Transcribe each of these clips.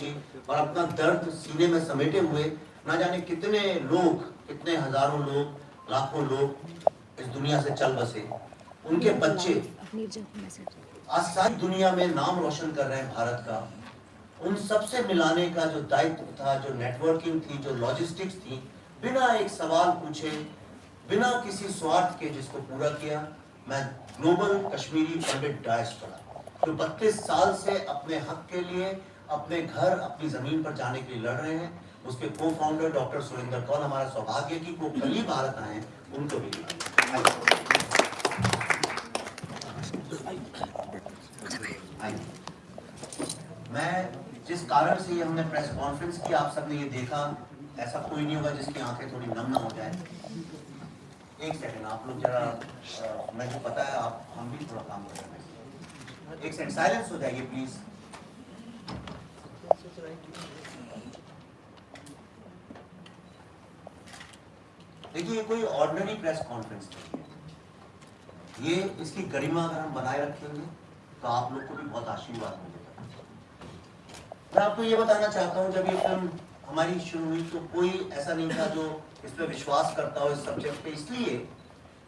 पहुंची और अपना दर्द सीने में समेटे हुए ना जाने कितने लोग, कितने हजारों लोग, लाखों लोग इस दुनिया से चल बसे, उनके बच्चे आज सारी दुनिया में नाम रोशन कर रहे हैं भारत का। उन सबसे मिलाने का जो दायित्व था, जो नेटवर्किंग थी, जो लॉजिस्टिक्स थी, बिना एक सवाल पूछे, बिना किसी स्वार्थ के जिसको पूरा किया, मैं ग्लोबल कश्मीरी पंडित डायस्पोरा जो 32 साल से अपने हक के लिए, अपने घर, अपनी जमीन पर जाने के लिए लड़ रहे हैं, उसके को फाउंडर डॉक्टर सुरेंद्र कौर, हमारा सौभाग्य कि वो कल ही भारत आए हैं, उनको भी मैं जिस कारण से ये हमने प्रेस कॉन्फ्रेंस की, आप सबने ये देखा, ऐसा कोई नहीं होगा जिसकी आंखें थोड़ी नम ना हो जाए। एक सेकंड आप लोग जरा, मुझे पता है आप, हम भी थोड़ा काम कर रहे हैं, एक सेकंड साइलेंस हो जाइए प्लीज। देखिए ये कोई ऑर्डिनरी प्रेस कॉन्फ्रेंस नहीं है, ये इसकी गरिमा अगर हम बनाए रखेंगे तो आप लोग को भी बहुत आशीर्वाद मिलेगा। मैं आपको ये बताना चाहता हूँ, जब ये फिल्म हमारी शुरू हुई तो कोई ऐसा नहीं था जो इस पर विश्वास करता हो इस सब्जेक्ट पे, इसलिए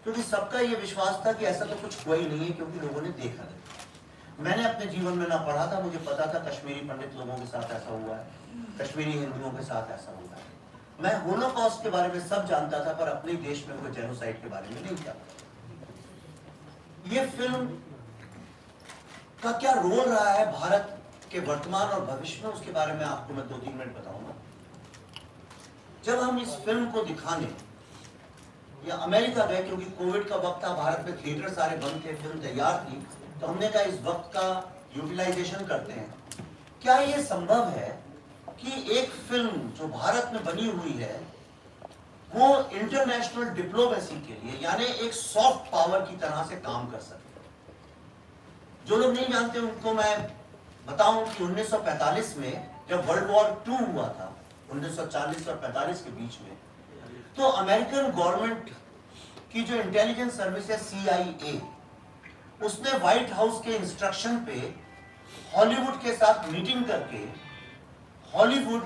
क्योंकि सबका ये विश्वास था कि ऐसा तो कुछ हुआ ही नहीं है, क्योंकि लोगों ने देखा नहीं। मैंने अपने जीवन में ना पढ़ा था, मुझे पता था कश्मीरी पंडित लोगों के साथ ऐसा हुआ है, कश्मीरी हिंदुओं के साथ ऐसा हुआ है। मैं होलोकॉस्ट के बारे में सब जानता था, पर अपने देश में कोई जेनोसाइड के बारे में नहीं जानता। ये फिल्म का क्या रोल रहा है भारत के वर्तमान और भविष्य में, उसके बारे में आपको मैं 2-3 मिनट बताऊंगा। जब हम इस फिल्म को दिखाने या अमेरिका गए, क्योंकि कोविड का वक्त था, भारत में थिएटर सारे बंद थे, फिल्म तैयार थी, तो हमने कहा इस वक्त का यूटिलाइजेशन करते हैं। क्या ये संभव है कि एक फिल्म जो भारत में बनी हुई है वो इंटरनेशनल डिप्लोमेसी के लिए, यानी एक सॉफ्ट पावर की तरह से काम कर सके? जो लोग नहीं जानते उनको मैं बताऊं कि 1945 में जब वर्ल्ड वॉर 2 हुआ था, 1940 और 45 के बीच में, तो अमेरिकन गवर्नमेंट की जो इंटेलिजेंस सर्विस है CIA, उसने व्हाइट हाउस के इंस्ट्रक्शन पे हॉलीवुड के साथ मीटिंग करके हॉलीवुड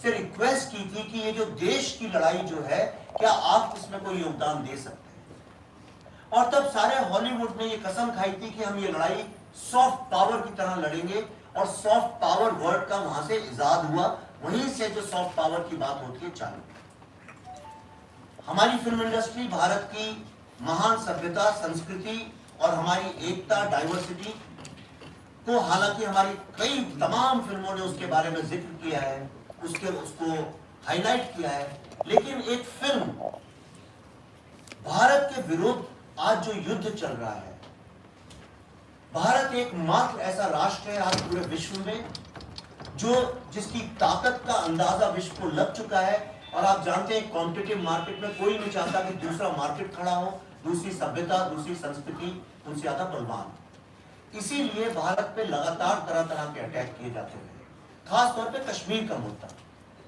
से रिक्वेस्ट की थी कि ये जो देश की लड़ाई जो है, क्या आप इसमें कोई योगदान दे सकते हैं? और तब सारे हॉलीवुड ने ये कसम खाई थी कि हम ये लड़ाई सॉफ्ट पावर की तरह लड़ेंगे, और सॉफ्ट पावर वर्ड का वहां से इजाद हुआ, वहीं से जो सॉफ्ट पावर की बात होती है चालू। हमारी फिल्म इंडस्ट्री भारत की महान सभ्यता, संस्कृति और हमारी एकता, डाइवर्सिटी को, हालांकि हमारी कई तमाम फिल्मों ने उसके बारे में जिक्र किया है, उसको हाईलाइट किया है, लेकिन एक फिल्म भारत के विरुद्ध आज जो युद्ध चल रहा है, भारत एकमात्र ऐसा राष्ट्र है आज पूरे विश्व में जो जिसकी ताकत का अंदाजा विश्व को लग चुका है। और आप जानते हैं कॉम्पिटिटिव मार्केट में कोई नहीं चाहता कि दूसरा मार्केट खड़ा हो, दूसरी सभ्यता, दूसरी संस्कृति उनसे ज्यादा बलवान। इसीलिए भारत पे लगातार तरह तरह के अटैक किए जाते हैं, खास तौर पे कश्मीर का मुद्दा।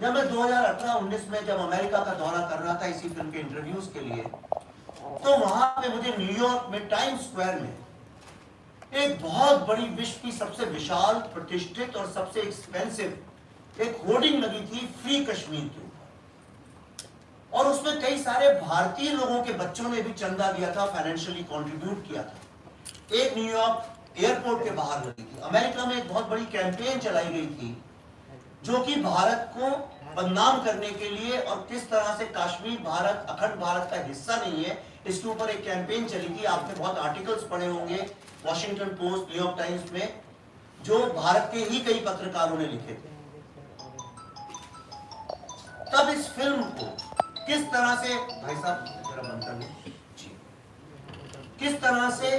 जब मैं 2018-19 में जब अमेरिका का दौरा कर रहा था इसी फिल्म के इंटरव्यूज के लिए, तो वहां पे मुझे न्यूयॉर्क में टाइम स्क्वायर में एक बहुत बड़ी, विश्व की सबसे विशाल, प्रतिष्ठित और सबसे एक्सपेंसिव एक होर्डिंग लगी थी फ्री कश्मीर के ऊपर, और उसमें कई सारे भारतीय लोगों के बच्चों ने भी चंदा दिया था, फाइनेंशियली कंट्रीब्यूट किया था। एक न्यूयॉर्क एयरपोर्ट के बाहर लगी थी। अमेरिका में एक बहुत बड़ी कैंपेन चलाई गई थी जो कि भारत को बदनाम करने के लिए, और किस तरह से कश्मीर भारत, अखंड भारत का हिस्सा नहीं है, इसके ऊपर एक कैंपेन चली थी। आपने बहुत आर्टिकल्स पढ़े होंगे वॉशिंगटन पोस्ट, न्यूयॉर्क टाइम्स में, जो भारत के ही कई पत्रकारों ने लिखे थे। तब इस फिल्म को किस तरह से, भाई साहब जरा बंद कर लीजिए, किस तरह से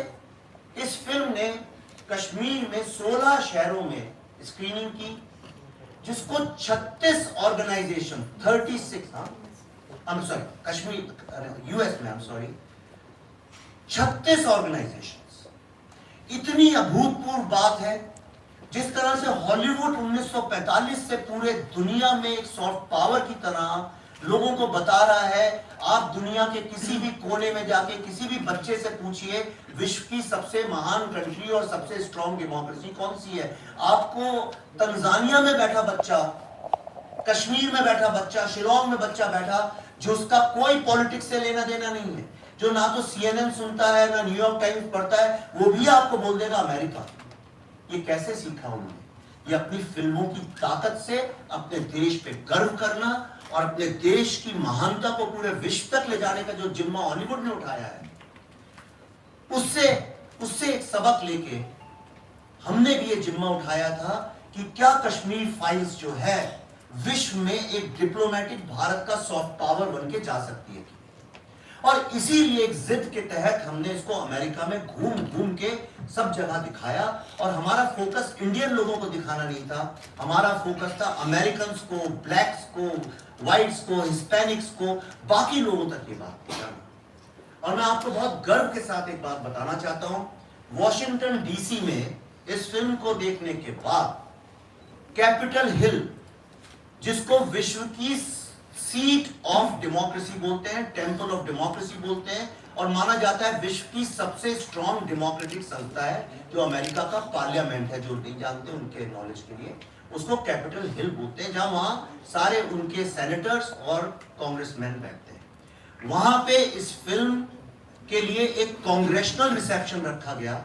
इस फिल्म ने कश्मीर में 16 शहरों में स्क्रीनिंग की, जिसको 36 ऑर्गेनाइजेशन, 36 कश्मीर US में 36 ऑर्गेनाइजेशन। इतनी अभूतपूर्व बात है। जिस तरह से हॉलीवुड 1945 से पूरे दुनिया में एक सॉफ्ट पावर की तरह लोगों को बता रहा है। आप दुनिया के किसी भी कोने में जाके किसी भी बच्चे से पूछिए विश्व की सबसे महान कंट्री और सबसे स्ट्रॉन्ग डेमोक्रेसी कौन सी है। आपको तंजानिया में बैठा बच्चा, कश्मीर में बैठा बच्चा, शिलोंग में बच्चा बैठा जो उसका कोई पॉलिटिक्स से लेना देना नहीं है, जो ना तो CNN सुनता है ना न्यूयॉर्क टाइम्स पढ़ता है, वो भी आपको बोल देगा अमेरिका। ये कैसे सीखा उन्होंने? ये अपनी फिल्मों की ताकत से अपने देश पे गर्व करना और अपने देश की महानता को पूरे विश्व तक ले जाने का जो जिम्मा हॉलीवुड ने उठाया है, उससे एक सबक लेके हमने भी ये जिम्मा उठाया था कि क्या कश्मीर फाइल्स जो है विश्व में एक डिप्लोमेटिक भारत का सॉफ्ट पावर बन के जा सकती है। और इसीलिए एक जिद के तहत हमने इसको अमेरिका में घूम घूम के सब जगह दिखाया। और हमारा फोकस इंडियन लोगों को दिखाना नहीं था, हमारा फोकस था अमेरिकन्स को, ब्लैक्स को, व्हाइट्स को, हिस्पैनिक्स को, बाकी लोगों तक ये बात पहुंचाना। और मैं आपको बहुत गर्व के साथ एक बात बताना चाहता हूं, वॉशिंगटन DC में इस फिल्म को देखने के बाद कैपिटल हिल, जिसको विश्व की सीट ऑफ डेमोक्रेसी बोलते हैं, टेंपल ऑफ डेमोक्रेसी बोलते हैं, और माना जाता है विश्व की सबसे स्ट्रॉन्ग डेमोक्रेटिक संस्था है जो अमेरिका का पार्लियामेंट है। जो नहीं जानते उनके नॉलेज के लिए उसको कैपिटल हिल बोलते हैं, जहां वहां सारे उनके सेनेटर्स और कांग्रेसमैन बैठते हैं। वहां पे इस फिल्म के लिए एक कांग्रेशनल रिसेप्शन रखा गया।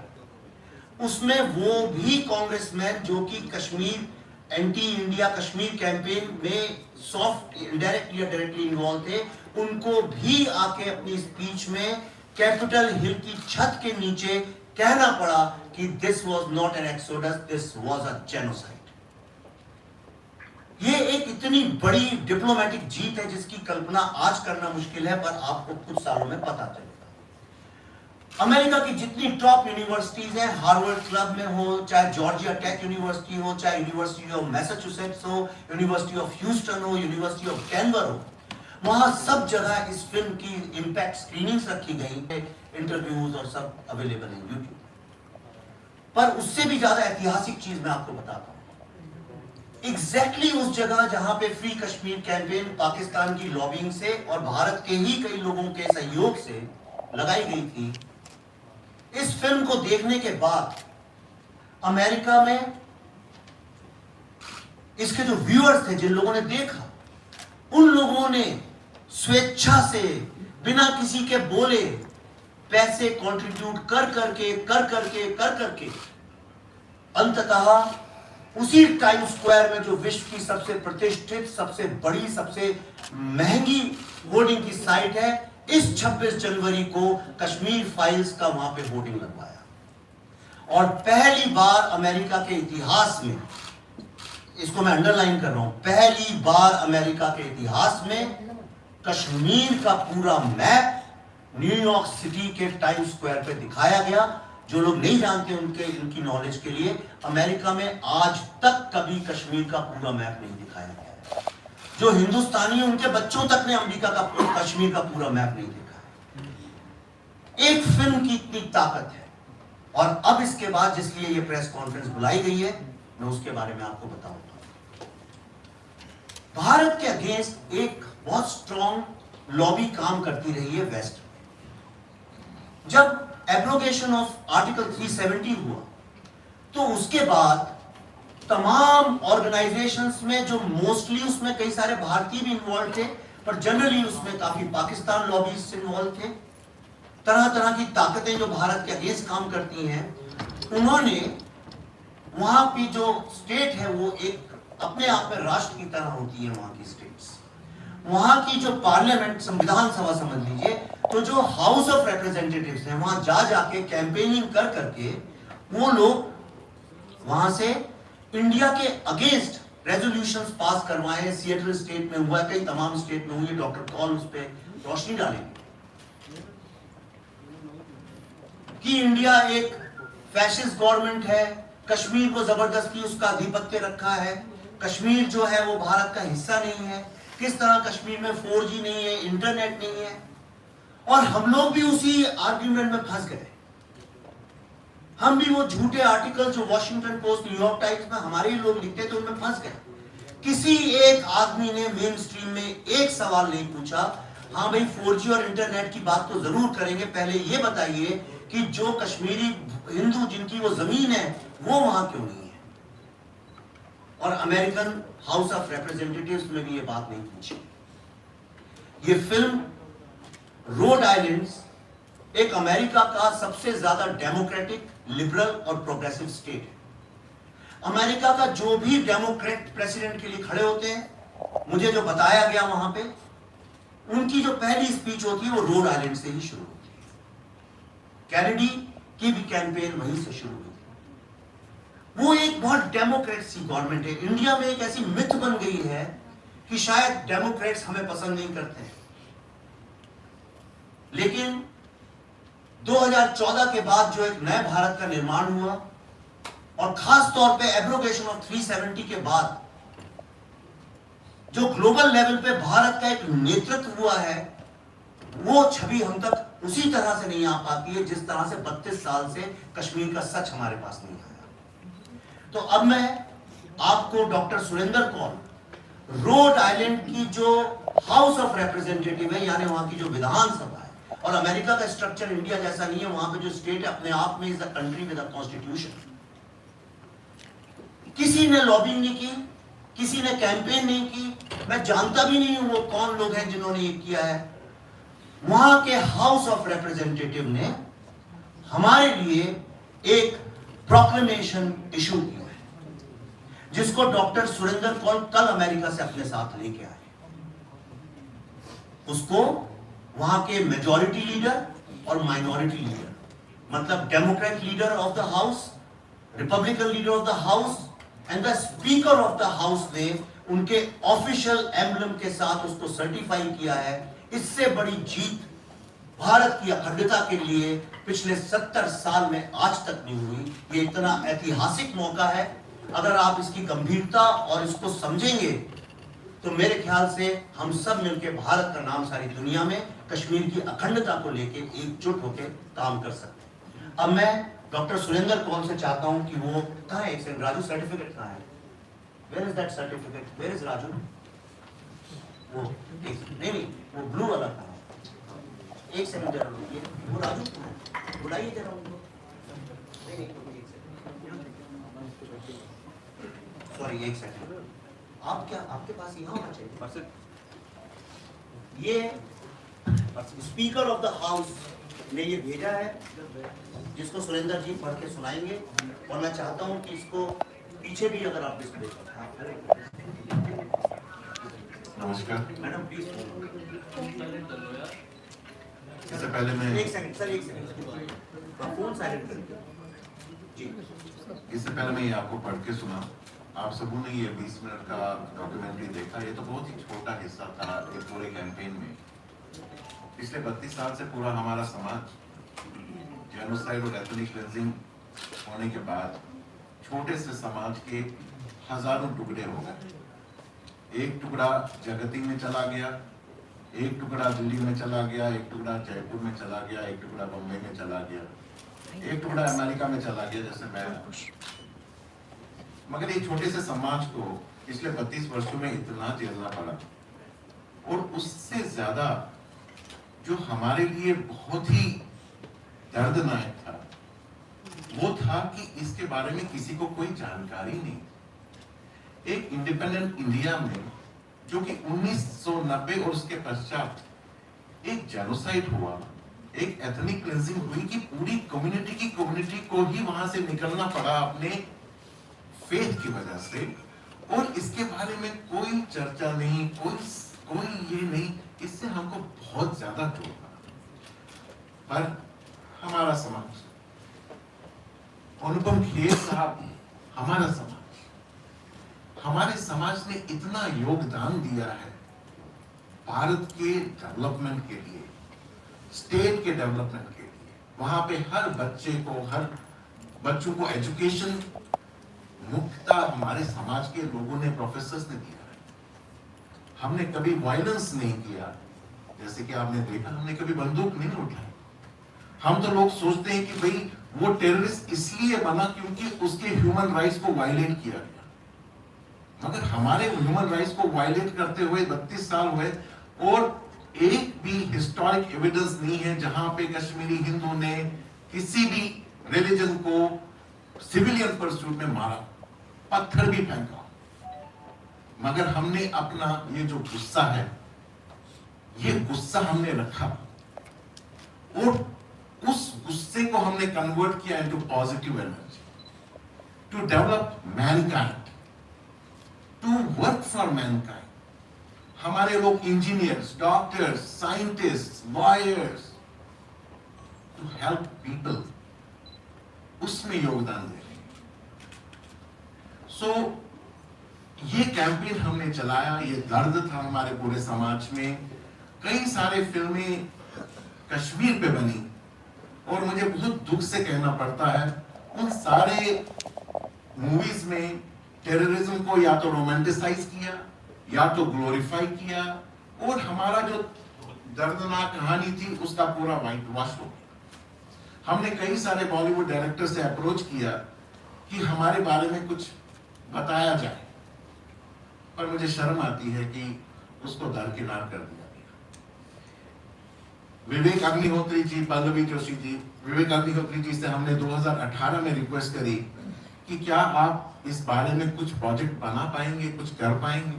उसमें वो भी कांग्रेसमैन जो कि Kashmir anti India Kashmir campaign में सॉफ्ट इनडायरेक्टली या डायरेक्टली इन्वॉल्व थे, उनको भी आके अपनी स्पीच में कैपिटल हिल की छत के नीचे कहना पड़ा कि this was not an exodus, this was a genocide. ये एक इतनी बड़ी डिप्लोमेटिक जीत है जिसकी कल्पना आज करना मुश्किल है, पर आपको कुछ सालों में पता चलेगा। अमेरिका की जितनी टॉप यूनिवर्सिटीज हैं, हार्वर्ड क्लब में हो, चाहे जॉर्जिया टेक यूनिवर्सिटी हो, चाहे यूनिवर्सिटी ऑफ मैसाचुसेट्स हो, यूनिवर्सिटी ऑफ ह्यूस्टन हो, यूनिवर्सिटी ऑफ डेनवर हो, वहां सब जगह इस फिल्म की इंपैक्ट स्क्रीनिंग्स रखी गई, इंटरव्यूज और सब अवेलेबल है यूट्यूब। पर उससे भी ज्यादा ऐतिहासिक चीज मैं आपको बताता हूं। एग्जैक्टली उस जगह जहां पे फ्री कश्मीर कैंपेन पाकिस्तान की लॉबिंग से और भारत के ही कई लोगों के सहयोग से लगाई गई थी, इस फिल्म को देखने के बाद अमेरिका में इसके जो व्यूअर्स थे, जिन लोगों ने देखा, उन लोगों ने स्वेच्छा से बिना किसी के बोले पैसे कंट्रीब्यूट कर करके अंततः उसी टाइम स्क्वायर में जो विश्व की सबसे प्रतिष्ठित, सबसे बड़ी, सबसे महंगी वोटिंग की साइट है, इस 26 जनवरी को कश्मीर फाइल्स का वहां पे वोटिंग लगवाया। और पहली बार अमेरिका के इतिहास में, इसको मैं अंडरलाइन कर रहा हूं, पहली बार अमेरिका के इतिहास में कश्मीर का पूरा मैप न्यूयॉर्क सिटी के टाइम स्क्वायर पे दिखाया गया। जो लोग नहीं जानते उनकी नॉलेज के लिए, अमेरिका में आज तक कभी कश्मीर का पूरा मैप नहीं दिखाया गया है। जो हिंदुस्तानी उनके बच्चों तक ने अमेरिका का कश्मीर का पूरा मैप नहीं देखा है। एक फिल्म की इतनी ताकत है। और अब इसके बाद जिसलिए ये प्रेस कॉन्फ्रेंस बुलाई गई है, मैं उसके बारे में आपको बताऊंगा। भारत के अगेंस्ट एक बहुत स्ट्रॉन्ग लॉबी काम करती रही है वेस्ट में। जब एब्रोगेशन ऑफ आर्टिकल 370 हुआ, तो उसके बाद तमाम ऑर्गेनाइजेशंस में, जो मोस्टली उसमें कई सारे भारतीय भी इन्वॉल्व थे, पर जनरली उसमें काफी पाकिस्तान लॉबीज इन्वॉल्व थे, तरह तरह की ताकतें जो भारत के अगेंस्ट काम करती हैं, उन्होंने वहां की जो स्टेट है वो एक अपने आप में राष्ट्र की तरह होती है। वहां की स्टेट्स, वहां की जो पार्लियामेंट, संविधान सभा समझ लीजिए, तो जो हाउस ऑफ रिप्रेजेंटेटिव्स हैं, वहां जाके कैंपेनिंग कर करके वो लोग वहां से इंडिया के अगेंस्ट रेजोल्यूशंस पास करवाए हैं। सिएटल स्टेट में हुआ, कई तमाम स्टेट में हुई। डॉक्टर कॉल उस पर रोशनी डालेंगे कि इंडिया एक फैशिस्ट गवर्नमेंट है, कश्मीर को जबरदस्ती उसका आधिपत्य रखा है, कश्मीर जो है वो भारत का हिस्सा नहीं है, किस तरह कश्मीर में 4G नहीं है, इंटरनेट नहीं है। और हम लोग भी उसी आर्ग्यूमेंट में फंस गए। हम भी वो झूठे आर्टिकल जो वॉशिंगटन पोस्ट, न्यूयॉर्क टाइम्स में हमारे ही लोग लिखते थे, उनमें फंस गए किसी एक आदमी ने मेन स्ट्रीम में एक सवाल नहीं पूछा, हाँ भाई 4G और इंटरनेट की बात तो जरूर करेंगे, पहले ये बताइए कि जो कश्मीरी हिंदू जिनकी वो जमीन है वो वहां क्यों नहीं है। और अमेरिकन हाउस ऑफ रिप्रेजेंटेटिव्स में भी ये बात नहीं पूछी। ये फिल्म रोड आइलैंड्स एक अमेरिका का सबसे ज्यादा डेमोक्रेटिक, लिबरल और प्रोग्रेसिव स्टेट है। अमेरिका का जो भी डेमोक्रेट प्रेसिडेंट के लिए खड़े होते हैं, मुझे जो बताया गया वहां पे, उनकी जो पहली स्पीच होती है वो रोड आइलैंड से ही शुरू होती है। कैनेडी की भी कैंपेन वहीं से शुरू हुई थी। वो एक बहुत डेमोक्रेसी गवर्नमेंट है। इंडिया में एक ऐसी मिथ बन गई है कि शायद डेमोक्रेट्स हमें पसंद नहीं करते हैं, लेकिन 2014 के बाद जो एक नए भारत का निर्माण हुआ और खास तौर पे एब्रोगेशन ऑफ 370 के बाद जो ग्लोबल लेवल पे भारत का एक नेतृत्व हुआ है, वो छवि हम तक उसी तरह से नहीं आ पाती है जिस तरह से 32 साल से कश्मीर का सच हमारे पास नहीं आया। तो अब मैं आपको doctor Surendra Kaul, Rhode Island की जो हाउस ऑफ रिप्रेजेंटेटिव है, यानी वहां की जो विधानसभा है, और अमेरिका का स्ट्रक्चर इंडिया जैसा नहीं है, वहां पे जो स्टेट है अपने आप में is a country with a constitution. किसी ने लॉबिंग नहीं की, किसी ने कैंपेन नहीं की, मैं जानता भी नहीं हूं वो कौन लोग हैं जिन्होंने ये किया है। वहां के हाउस ऑफ रिप्रेजेंटेटिव ने हमारे लिए एक प्रोक्लेमेशन इशू किया है, जिसको डॉक्टर सुरेंद्र कौल कल अमेरिका से अपने साथ लेके आए। उसको वहां के मेजॉरिटी लीडर और माइनॉरिटी लीडर, मतलब Democrat leader of the house, Republican leader of the house and the speaker of the house ने उनके ऑफिशियल एम्बलम के साथ उसको सर्टिफाई किया है। इससे बड़ी जीत भारत की अखंडता के लिए पिछले 70 साल में आज तक नहीं हुई। ये इतना ऐतिहासिक मौका है। अगर आप इसकी गंभीरता और इसको समझेंगे तो मेरे ख्याल से हम सब मिलकर भारत का नाम सारी दुनिया में कश्मीर की अखंडता को लेकर एकजुट होकर काम कर सकते हैं। अब मैं डॉक्टर सुरेंद्र कौल से चाहता हूं कि वो कहाँ है, एक सेकंड, राजू सर्टिफिकेट कहाँ है? Where is that certificate? Where is Raju? वो नहीं, वो ब्लू वाला कहाँ है? एक सेकंड जरा रुकिए, वो राजू कहाँ है? बुलाइए जरा उनको। नहीं, सॉरी, एक सेकंड। आप क्या, आपके पास यहाँ होना चाहिए। ये स्पीकर ऑफ द हाउस ने ये भेजा है, जिसको सुरेंद्र जी पढ़ के सुनाएंगे, और मैं चाहता हूं कि इसको पीछे भी अगर आप डिस्प्ले करें। नमस्कार मैडम प्लीज। इससे पहले मैं एक सेकंड सर, एक सेकंड, फोन साइलेंट कर जी। इससे पहले मैं ये आपको पढ़ के सुना। आप सबों ने ये 20 मिनट का डॉक्यूमेंट्री देखा। ये तो बहुत ही छोटा हिस्सा था इस पूरे कैंपेन में। पिछले 32 साल से पूरा हमारा समाज जेनोसाइड और एथनिक क्लींजिंग होने के बाद छोटे से समाज के हजारों टुकड़े हो गए। एक टुकड़ा जगती में चला गया, एक टुकड़ा दिल्ली में चला गया, एक टुकड़ा जयपुर में चला गया, एक टुकड़ा बम्बई में चला गया, एक टुकड़ा अमेरिका में चला गया जैसे मैं। मगर ये छोटे से समाज को पिछले 32 वर्षों में इतना झेलना पड़ा। और उससे ज्यादा जो हमारे लिए बहुत ही दर्दनाक था, वो था कि इसके बारे में किसी को कोई जानकारी नहीं। एक इंडिपेंडेंट इंडिया में जो कि 1990 और उसके पश्चात एक जेनोसाइड हुआ, एक एथनिक क्लींजिंग हुई कि पूरी कम्युनिटी को ही वहां से निकलना पड़ा अपने फेथ की वजह से, और इसके बारे में कोई चर्चा नहीं, कोई ये नहीं। इससे हमको बहुत ज्यादा दुख हुआ। पर हमारा समाज, अनुपम खेर साहब, हमारे समाज ने इतना योगदान दिया है भारत के डेवलपमेंट के लिए, स्टेट के डेवलपमेंट के लिए। वहां पे हर बच्चों को एजुकेशन मुख्यतः हमारे समाज के लोगों ने, प्रोफेसर्स ने दिया है। हमने कभी वायलेंस नहीं किया, जैसे कि आपने देखा, हमने कभी बंदूक नहीं उठाई। हम तो लोग सोचते हैं कि भाई वो टेररिस्ट इसलिए बना क्योंकि उसके ह्यूमन राइट्स को वायलेट किया गया। मगर हमारे ह्यूमन राइट्स को वायलेट करते हुए 32 साल हुए और एक भी हिस्टोरिक एविडेंस नहीं है जहां पे कश्मीरी हिंदू ने किसी भी रिलीजन को सिविलियन परसूट में मारा, पत्थर भी फेंका। मगर हमने अपना ये जो गुस्सा है, ये गुस्सा हमने रखा और उस गुस्से को हमने कन्वर्ट किया into positive energy, to develop mankind, to work for mankind. हमारे लोग engineers, doctors, scientist, lawyers, to help people, उसमें योगदान दे रहे हैं। सो ये कैंपेन हमने चलाया, ये दर्द था हमारे पूरे समाज में। कई सारे फिल्में कश्मीर पे बनी और मुझे बहुत दुख से कहना पड़ता है, उन सारे मूवीज में टेररिज्म को या तो रोमांटिसाइज किया या तो ग्लोरीफाई किया और हमारा जो दर्दनाक कहानी थी उसका पूरा वाइट वॉश हो गया। हमने कई सारे बॉलीवुड डायरेक्टर से अप्रोच किया कि हमारे बारे में कुछ बताया जाए, पर मुझे शर्म आती है कि उसको दरकिनार कर दिया गया। विवेक अग्निहोत्री जी, पल्लवी जोशी जी, विवेक अग्निहोत्री जी से हमने 2018 में रिक्वेस्ट करी कि क्या आप इस बारे में कुछ प्रोजेक्ट बना पाएंगे, कुछ कर पाएंगे।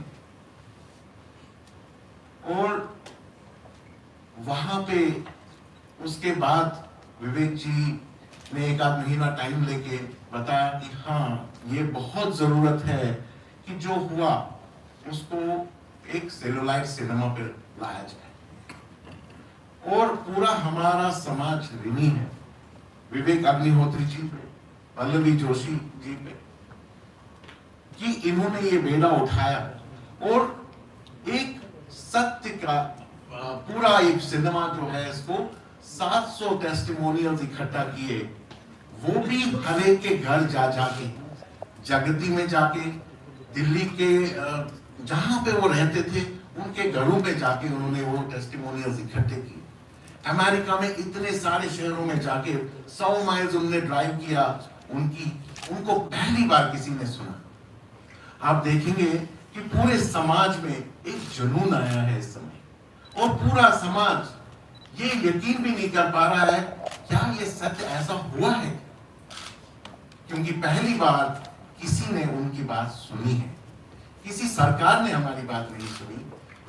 और वहां पे उसके बाद विवेक जी ने एक आध महीना टाइम लेके बताया कि हाँ, ये बहुत जरूरत है कि जो हुआ उसको एक सेलुलाइट सिनेमा पे लाया जाए। और पूरा हमारा समाज ऋणी है विवेक अग्निहोत्री जी पे, पल्लवी जोशी जी पे, कि इन्होंने ये बेड़ा उठाया और एक सत्य का पूरा एक सिनेमा जो है, इसको 700 टेस्टिमोनियल्स इकट्ठा किए, वो भी हर एक के घर जा जाके, जगती में जाके, दिल्ली के जहां पे वो रहते थे उनके घरों पे जाके उन्होंने वो टेस्टिमोनियल्स इकट्ठे किए। अमेरिका में इतने सारे शहरों में जाके 100 माइल्स उन्होंने ड्राइव किया, उनको पहली बार किसी ने सुना। आप देखेंगे कि पूरे समाज में एक जुनून आया है इस समय, और पूरा समाज ये यकीन भी नहीं कर पा रहा है क्या ये सत्य ऐसा हुआ है, क्योंकि पहली बार किसी ने उनकी बात सुनी है। किसी सरकार ने हमारी बात नहीं सुनी,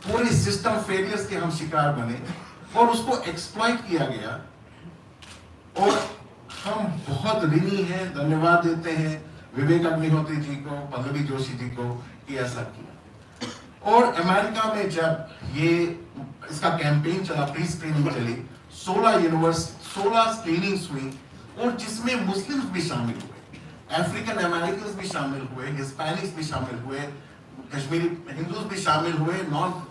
पूरे सिस्टम फेलियर्स के हम शिकार बने और उसको एक्सप्लॉइट किया गया। और हम बहुत ऋणी हैं, धन्यवाद देते हैं विवेक अग्निहोत्री जी को, पल्लवी जोशी जी को कि ऐसा किया। और अमेरिका में जब ये इसका कैंपेन चला, प्री स्क्रीनिंग चली, 16 स्क्रीनिंग्स हुई और जिसमें मुस्लिम्स भी शामिल हुए, अफ्रीकन अमेरिकन भी शामिल हुए, हिस्पैनिक्स भी शामिल हुए, कश्मीरी हिंदूज भी शामिल हुए,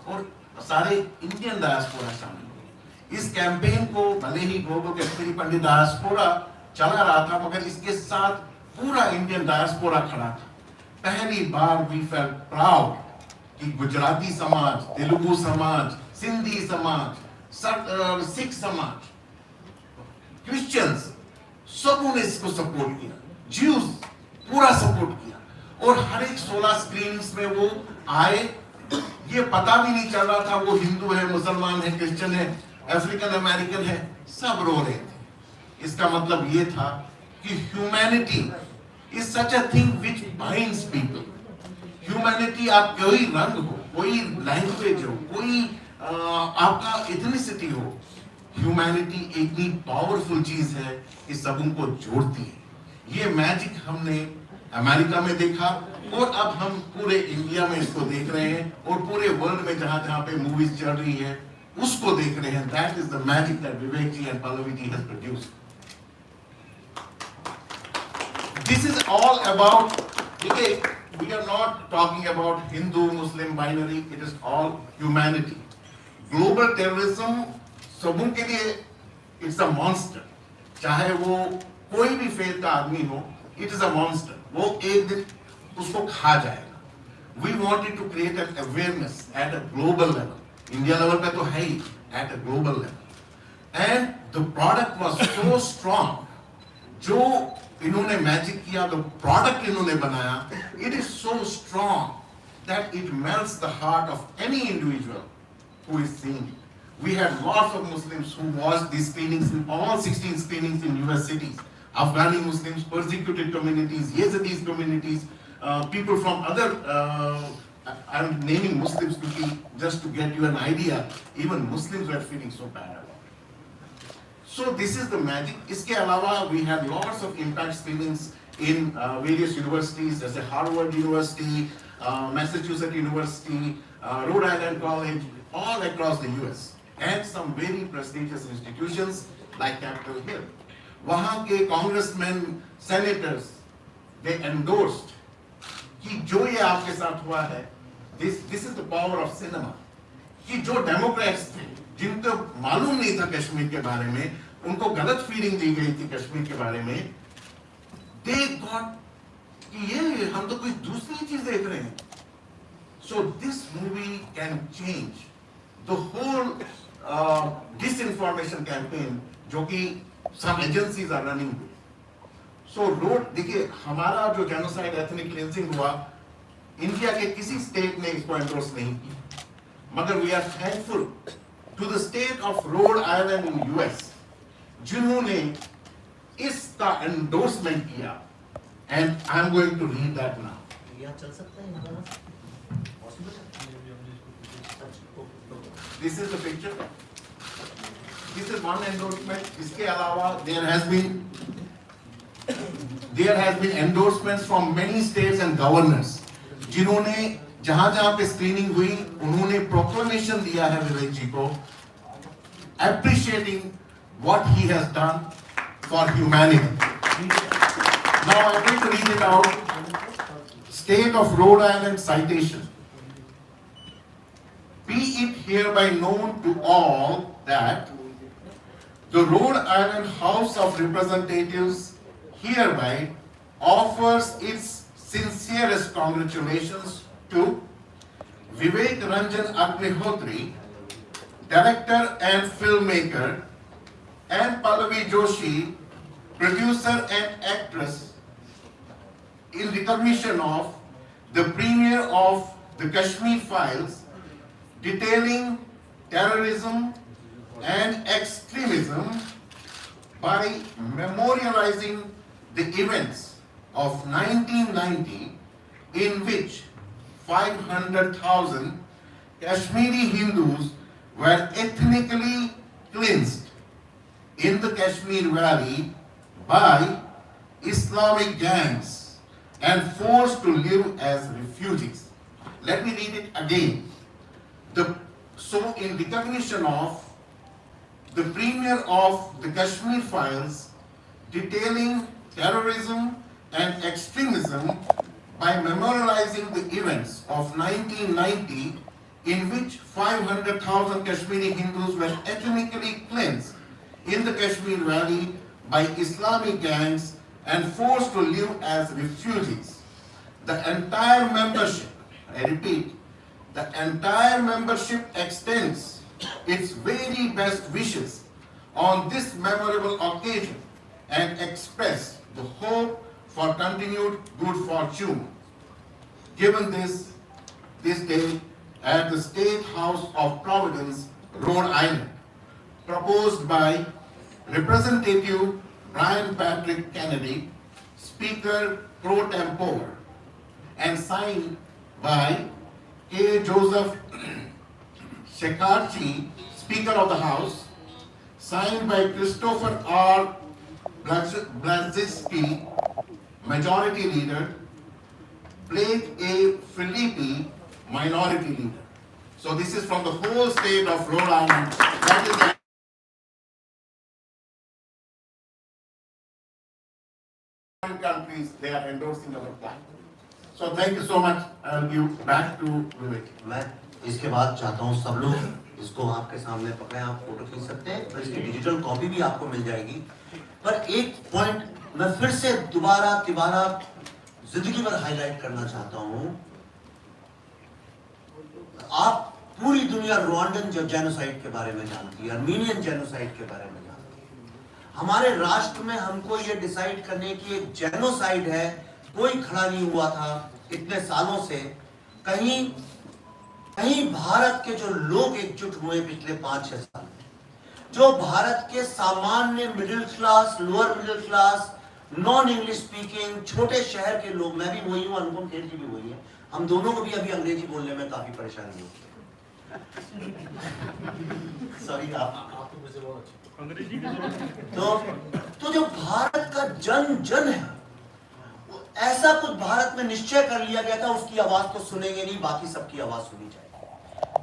और सारे इंडियन डायस्पोरा शामिल हुए। इस कैंपेन को भले ही ग्लोबल कश्मीरी पंडित डायस्पोरा चला रहा था, मगर इसके साथ पूरा इंडियन डायस्पोरा खड़ा था। पहली बार वी फेल्ट प्राउड कि गुजराती समाज, तेलुगु समाज, सिंधी समाज, सिख समाज, क्रिश्चियंस, सबों ने इसको सपोर्ट किया, ज्यूज पूरा सपोर्ट किया। और हर एक 16 स्क्रीन्स में वो आए, ये पता भी नहीं चल रहा था वो हिंदू है, मुसलमान है, क्रिश्चियन है, अफ्रीकन अमेरिकन है, सब रो रहे थे। इसका मतलब ये था कि humanity is such a thing which binds people. Humanity, आप कोई रंग हो, कोई लैंग्वेज हो, कोई आपका एथनिसिटी हो, ह्यूमैनिटी इतनी पावरफुल चीज है कि सबों को जोड़ती है। ये मैजिक हमने अमेरिका में देखा और अब हम पूरे इंडिया में इसको देख रहे हैं, और पूरे वर्ल्ड में जहां जहां पे मूवीज चल रही है उसको देख रहे हैं। That is the magic that Vivek ji and Pallavi ji has produced. This is all about, देखिए, we are not talking about Hindu, Muslim binary, it is all humanity. Global terrorism सबों के लिए it's a monster. चाहे वो कोई भी फेथ का आदमी हो, it is a monster. वो एक दिन उसको खा जाएगा। We wanted to create an awareness at a global level. India level पे तो है ही, at a global level. And the product was so strong. जो इन्होंने मैजिक किया, तो प्रोडक्ट इन्होंने बनाया, it is so strong that it melts the heart of any individual who is seeing it. We had lots of Muslims who watched these screenings, in all 16 screenings in US cities. Afghani Muslims, persecuted communities, Yazidis communities, people from other, I'm naming Muslims just to get you an idea, even Muslims were feeling so bad about it. So this is the magic. Iske alawa, we had lots of impact screenings in various universities, such as Harvard University, Massachusetts University, Rhode Island College, all across the US, and some very prestigious institutions like Capitol Hill. वहाँ के congressmen, senators, they endorsed कि जो ये आपके साथ हुआ है, this is the power of cinema, कि जो Democrats थे, जिनको मालूम नहीं था कश्मीर के बारे में, उनको गलत फीलिंग दी गई थी कश्मीर के बारे में, they got कि ये हम तो कोई दूसरी चीज देख रहे हैं. So this movie can change the whole disinformation campaign जो कि some agencies are running. So road देखिए हमारा जो genocide ethnic cleansing हुआ इंडिया के किसी स्टेट ने इसको एंडोर्स नहीं किया, मगर we are thankful to the state of Rhode Island in US जिन्होंने इसका एंडोर्समेंट किया, and I'm going to read that now. यहाँ चल सकता है possible? This is the picture. This is one endorsement. इसके अलावा there has been endorsements from many states and governors जिन्होंने जहाँ पे स्क्रीनिंग हुई उन्होंने प्रोक्लेमेशन दिया है विवेक जी को appreciating what he has done for humanity. Now I'm going to read it out. State of Rhode Island citation. Be it hereby known to all that the Rhode Island House of Representatives hereby offers its sincerest congratulations to Vivek Ranjan Agnihotri, director and filmmaker, and Pallavi Joshi, producer and actress, in recognition of the premiere of the Kashmir Files, detailing terrorism and extremism by memorializing the events of 1990 in which 500,000 Kashmiri Hindus were ethnically cleansed in the Kashmir Valley by Islamic gangs and forced to live as refugees. Let me read it again. So in recognition of the premiere of the Kashmir Files detailing terrorism and extremism by memorializing the events of 1990 in which 500,000 Kashmiri Hindus were ethnically cleansed in the Kashmir Valley by Islamic gangs and forced to live as refugees. The entire membership, I repeat, the entire membership extends its very best wishes on this memorable occasion and express the hope for continued good fortune. Given this day at the State House of Providence, Rhode Island, proposed by Representative Brian Patrick Kennedy, Speaker pro tempore, and signed by A. Joseph Shekarchi, Speaker of the House, signed by Christopher R. Blazinski, Majority Leader, Blake A. Filippi, Minority Leader. So this is from the whole state of Rhode Island. That is the countries, they are endorsing our plan. So thank you so much. I'll give back to Vivek. मैं इसके बाद चाहता हूँ सब लोग इसको आपके सामने पकड़े, आप फोटो खींच सकते हैं और इसकी डिजिटल कॉपी भी आपको मिल जाएगी। पर एक पॉइंट मैं फिर से दोबारा जिंदगी भर हाईलाइट करना चाहता हूँ। आप पूरी दुनिया रुआंडन जेनोसाइड के बारे में जानती है, अर्मीनियन जेनोसाइड के बारे में जानती है। हमारे राष्ट्र में हमको ये डिसाइड करने की एक जेनोसाइड है, कोई खड़ा नहीं हुआ था इतने सालों से, कहीं कहीं भारत के जो लोग एकजुट हुए पिछले 5-6 साल में, जो भारत के सामान्य middle class, lower middle class, non English speaking छोटे शहर के लोग, मैं भी वही हूं, अनुपम खेर जी भी वही है, हम दोनों को भी अभी अंग्रेजी बोलने में काफी परेशानी होती है। सॉरी आप अंग्रेजी तो जो भारत का जन जन है, ऐसा कुछ भारत में निश्चय कर लिया गया था, उसकी आवाज तो सुनेंगे नहीं, बाकी सबकी आवाज सुनी जाएगी।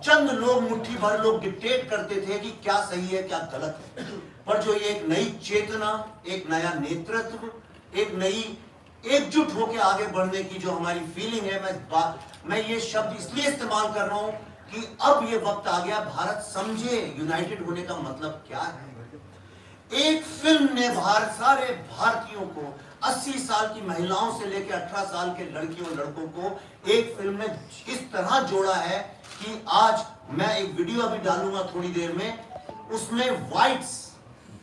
चंद लोग, मुट्ठी भर लोग डिक्टेट करते थे कि क्या सही है क्या गलत है, पर जो ये एक नई चेतना, एक नया नेतृत्व, एक नई एकजुट होकर आगे बढ़ने की जो हमारी फीलिंग है, मैं ये शब्द इसलिए इस्तेमाल कर रहा हूं कि अब ये वक्त आ गया भारत समझे यूनाइटेड होने का मतलब क्या है। एक फिल्म ने सारे भारतीयों को, 80 साल की महिलाओं से लेकर 18 साल के लड़कियों लड़कों को एक फिल्म ने इस तरह जोड़ा है कि आज मैं एक वीडियो अभी डालूंगा थोड़ी देर में, उसमें व्हाइट्स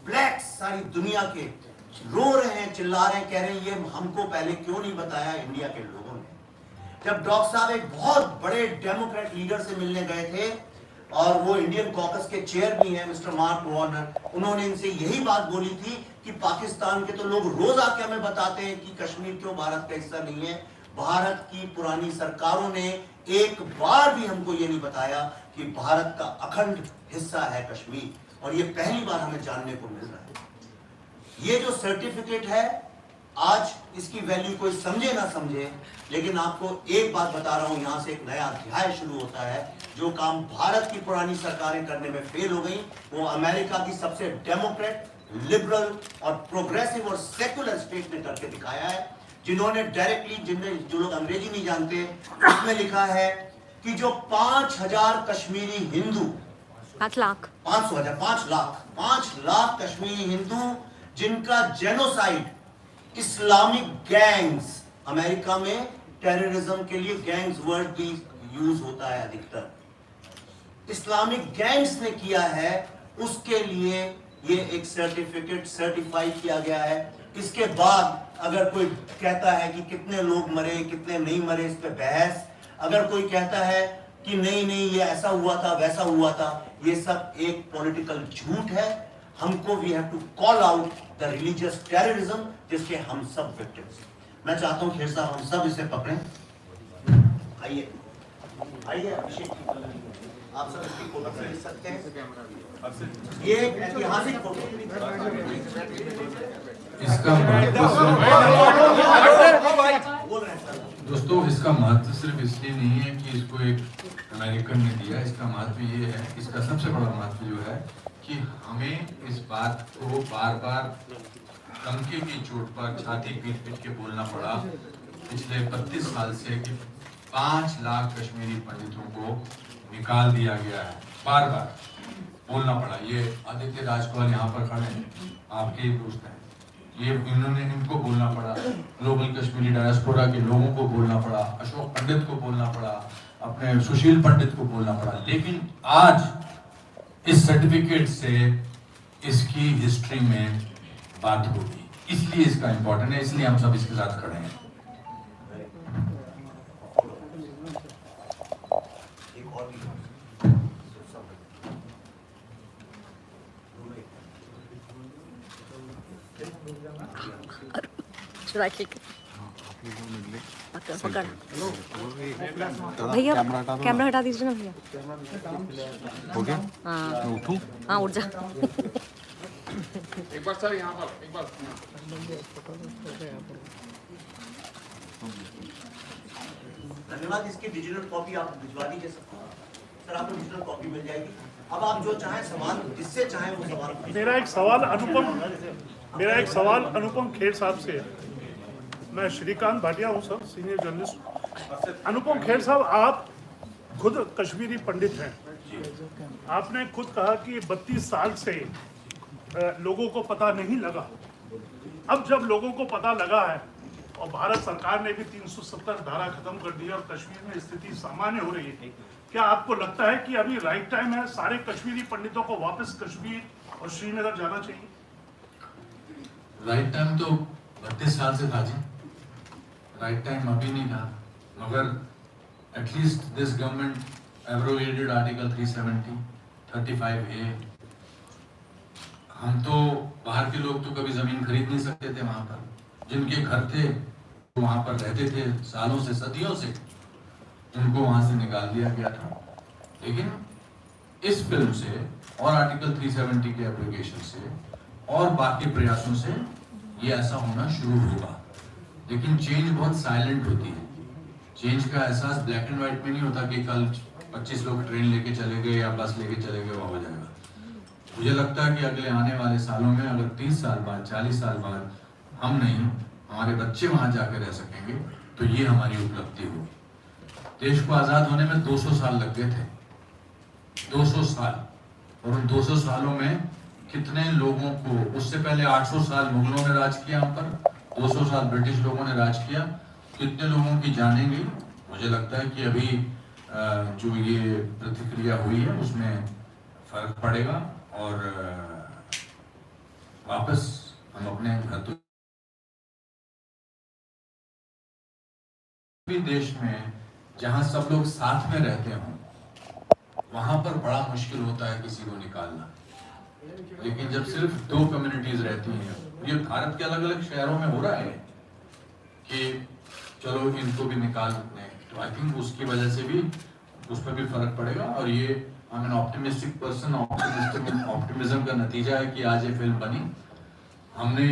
ब्लैक्स सारी दुनिया के रो रहे हैं, चिल्ला रहे हैं, कह रहे हैं ये हमको पहले क्यों नहीं बताया इंडिया के लोगों ने। जब डॉक्टर साहब एक बहुत बड़े डेमोक्रेट लीडर से मिलने गए थे, और वो इंडियन कॉकस के चेयर भी हैं मिस्टर मार्क वार्नर, उन्होंने इनसे यही बात बोली थी कि पाकिस्तान के तो लोग रोज आके हमें बताते हैं कि कश्मीर क्यों भारत का हिस्सा नहीं है। भारत की पुरानी सरकारों ने एक बार भी हमको ये नहीं बताया कि भारत का अखंड हिस्सा है कश्मीर, और ये पहली बार हमें जानने को मिल रहा है। ये जो सर्टिफिकेट है, आज इसकी वैल्यू कोई समझे ना समझे, लेकिन आपको एक बात बता रहा हूं, यहां से एक नया अध्याय शुरू होता है। जो काम भारत की पुरानी सरकारें करने में फेल हो गई, वो अमेरिका की सबसे डेमोक्रेट, लिबरल और प्रोग्रेसिव और सेकुलर स्टेट ने करके दिखाया है, जिन्होंने डायरेक्टली, जो लोग अंग्रेजी नहीं जानते, उसमें लिखा है कि जो 5,000 कश्मीरी हिंदू, 5 लाख 5 लाख कश्मीरी हिंदू जिनका जेनोसाइड इस्लामिक गैंग्स, अमेरिका में टेररिज्म के लिए गैंग्स वर्ड भी यूज होता है अधिकतर, इस्लामिक गैंग्स ने किया है, उसके लिए ये एक सर्टिफिकेट सर्टिफाई किया गया है। इसके बाद अगर कोई कहता है कि कितने लोग मरे कितने नहीं मरे, इस पे बहस, अगर कोई कहता है कि नहीं नहीं ये ऐसा हुआ था वैसा हुआ था, ये सब एक पॉलिटिकल झूठ है। हमको we have to call out the religious terrorism जिसके हम सब विक्टिम्स। मैं चाहता हूं खेर साहब हम सब इसे पकड़ें। आइए आइए अभिषेक, आप सब इसकी फोटो ले सकते हैं। ये एक ऐतिहासिक फोटो, इसका दोस्तों इसका महत्व सिर्फ इसलिए नहीं है कि इसको एक अमेरिकन ने दिया, इसका महत्व ये है, इसका सबसे बड़ा महत्व जो है कि हमें इस बात को बार बार डंके की चोट पर छाती पीट पीट के बोलना पड़ा पिछले 32 साल से कि 5 लाख कश्मीरी पंडितों को निकाल दिया गया है। बार बार बोलना पड़ा। ये आदित्य राजपाल यहाँ पर खड़े हैं, आपके दोस्त हैं, ये इनको बोलना पड़ा, ग्लोबल कश्मीरी डायस्पोरा के लोगों को बोलना पड़ा, अशोक पंडित को बोलना पड़ा, अपने सुशील पंडित को बोलना पड़ा। लेकिन आज इस सर्टिफिकेट से इसकी हिस्ट्री में बात होगी, इसलिए इसका इम्पोर्टेंट है, इसलिए हम सब इसके साथ खड़े हैं। भैया कैमरा हटा दीजिए ना भैया। हो गया? हाँ मैं उठूं? हाँ उठ जा। एक बार सर यहाँ पर एक बार धन्यवाद। इसकी डिजिटल कॉपी आप भिजवा दीजिए सर, आपको डिजिटल कॉपी मिल जाएगी। अब आप जो चाहें सवाल, जिससे चाहें वो सवाल। मेरा एक सवाल अनुपम खेर साहब से है। मैं श्रीकांत भाटिया हूँ sir, senior journalist. Anupam Kher साहब, आप खुद कश्मीरी पंडित हैं, आपने खुद कहा कि 32 साल से लोगों को पता नहीं लगा। अब जब लोगों को पता लगा है और भारत सरकार ने भी 370 धारा खत्म कर दी और कश्मीर में स्थिति सामान्य हो रही है, क्या आपको लगता है कि अभी राइट टाइम है सारे कश्मीरी पंडितों को वापस कश्मीर और श्रीनगर जाना चाहिए? राइट टाइम तो 32 साल से था जी, राइट टाइम अभी नहीं था। मगर At least this government abrogated Article 370, 35A. हम तो बाहर के लोग तो कभी जमीन खरीद नहीं सकते थे वहां पर, जिनके घर थे वो वहां पर रहते थे सालों से, सदियों से, उनको वहां से निकाल दिया गया था। लेकिन इस फिल्म से और आर्टिकल 370 के एप्लीकेशन से और बाकी प्रयासों से ये ऐसा होना शुरू होगा। लेकिन चेंज बहुत साइलेंट होती है। चेंज का एहसास ब्लैक एंड व्हाइट में नहीं होता कि कल 25 लोग ट्रेन लेके चले गए या बस लेके चले गए वो हो जाएगा। मुझे लगता है कि अगले आने वाले सालों में अगर 30 साल बाद, 40 साल बाद हम नहीं, हमारे बच्चे वहां जाकर रह सकेंगे तो ये हमारी उपलब्धि होगी। देश को आजाद होने में 200 साल लग गए थे, 200 साल, और उन 200 सालों में कितने लोगों को, उससे पहले 800 साल मुगलों ने राज किया हम पर, 200 साल ब्रिटिश लोगों ने राज किया, कितने लोगों की जानें गई। मुझे लगता है कि अभी जो ये प्रतिक्रिया हुई है उसमें फर्क पड़ेगा और वापस हम अपने घर तो भी देश में जहां सब लोग साथ में रहते हों वहां पर बड़ा मुश्किल होता है किसी को निकालना। लेकिन जब सिर्फ 2 कम्युनिटीज रहती हैं, ये भारत के अलग अलग शहरों में हो रहा है कि चलो इनको भी निकाल दें, तो आई थिंक उसकी वजह से भी उस पर भी फर्क पड़ेगा। और ये I am N optimistic person, optimism का नतीजा है कि आज ये फिल्म बनी। हमने,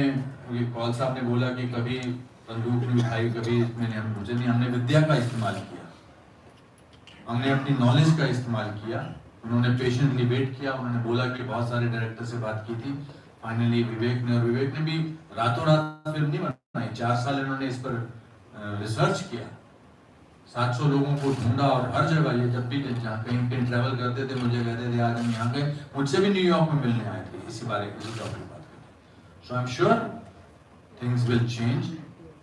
ये कौल साहब ने बोला कि कभी बंदूक नहीं उठाई, कभी मुझे नहीं, हमने विद्या का इस्तेमाल किया, हमने अपनी नॉलेज का इस्तेमाल किया। उन्होंने पेशेंटली वेट किया, उन्होंने बोला कि बहुत सारे डायरेक्टर से बात की थी, फाइनली विवेक ने भी रातों रात फिल्म नहीं बनाई, 4 साल इन्होंने इस पर रिसर्च किया, 700 लोगों को ढूंढा और हर जगह, ये जब भी कहीं ट्रैवल करते थे मुझे कहते थे आज हम यहाँ गए, मुझसे भी न्यूयॉर्क में मिलने आए थे इसी टॉपिक बात करते। So I am sure things will change,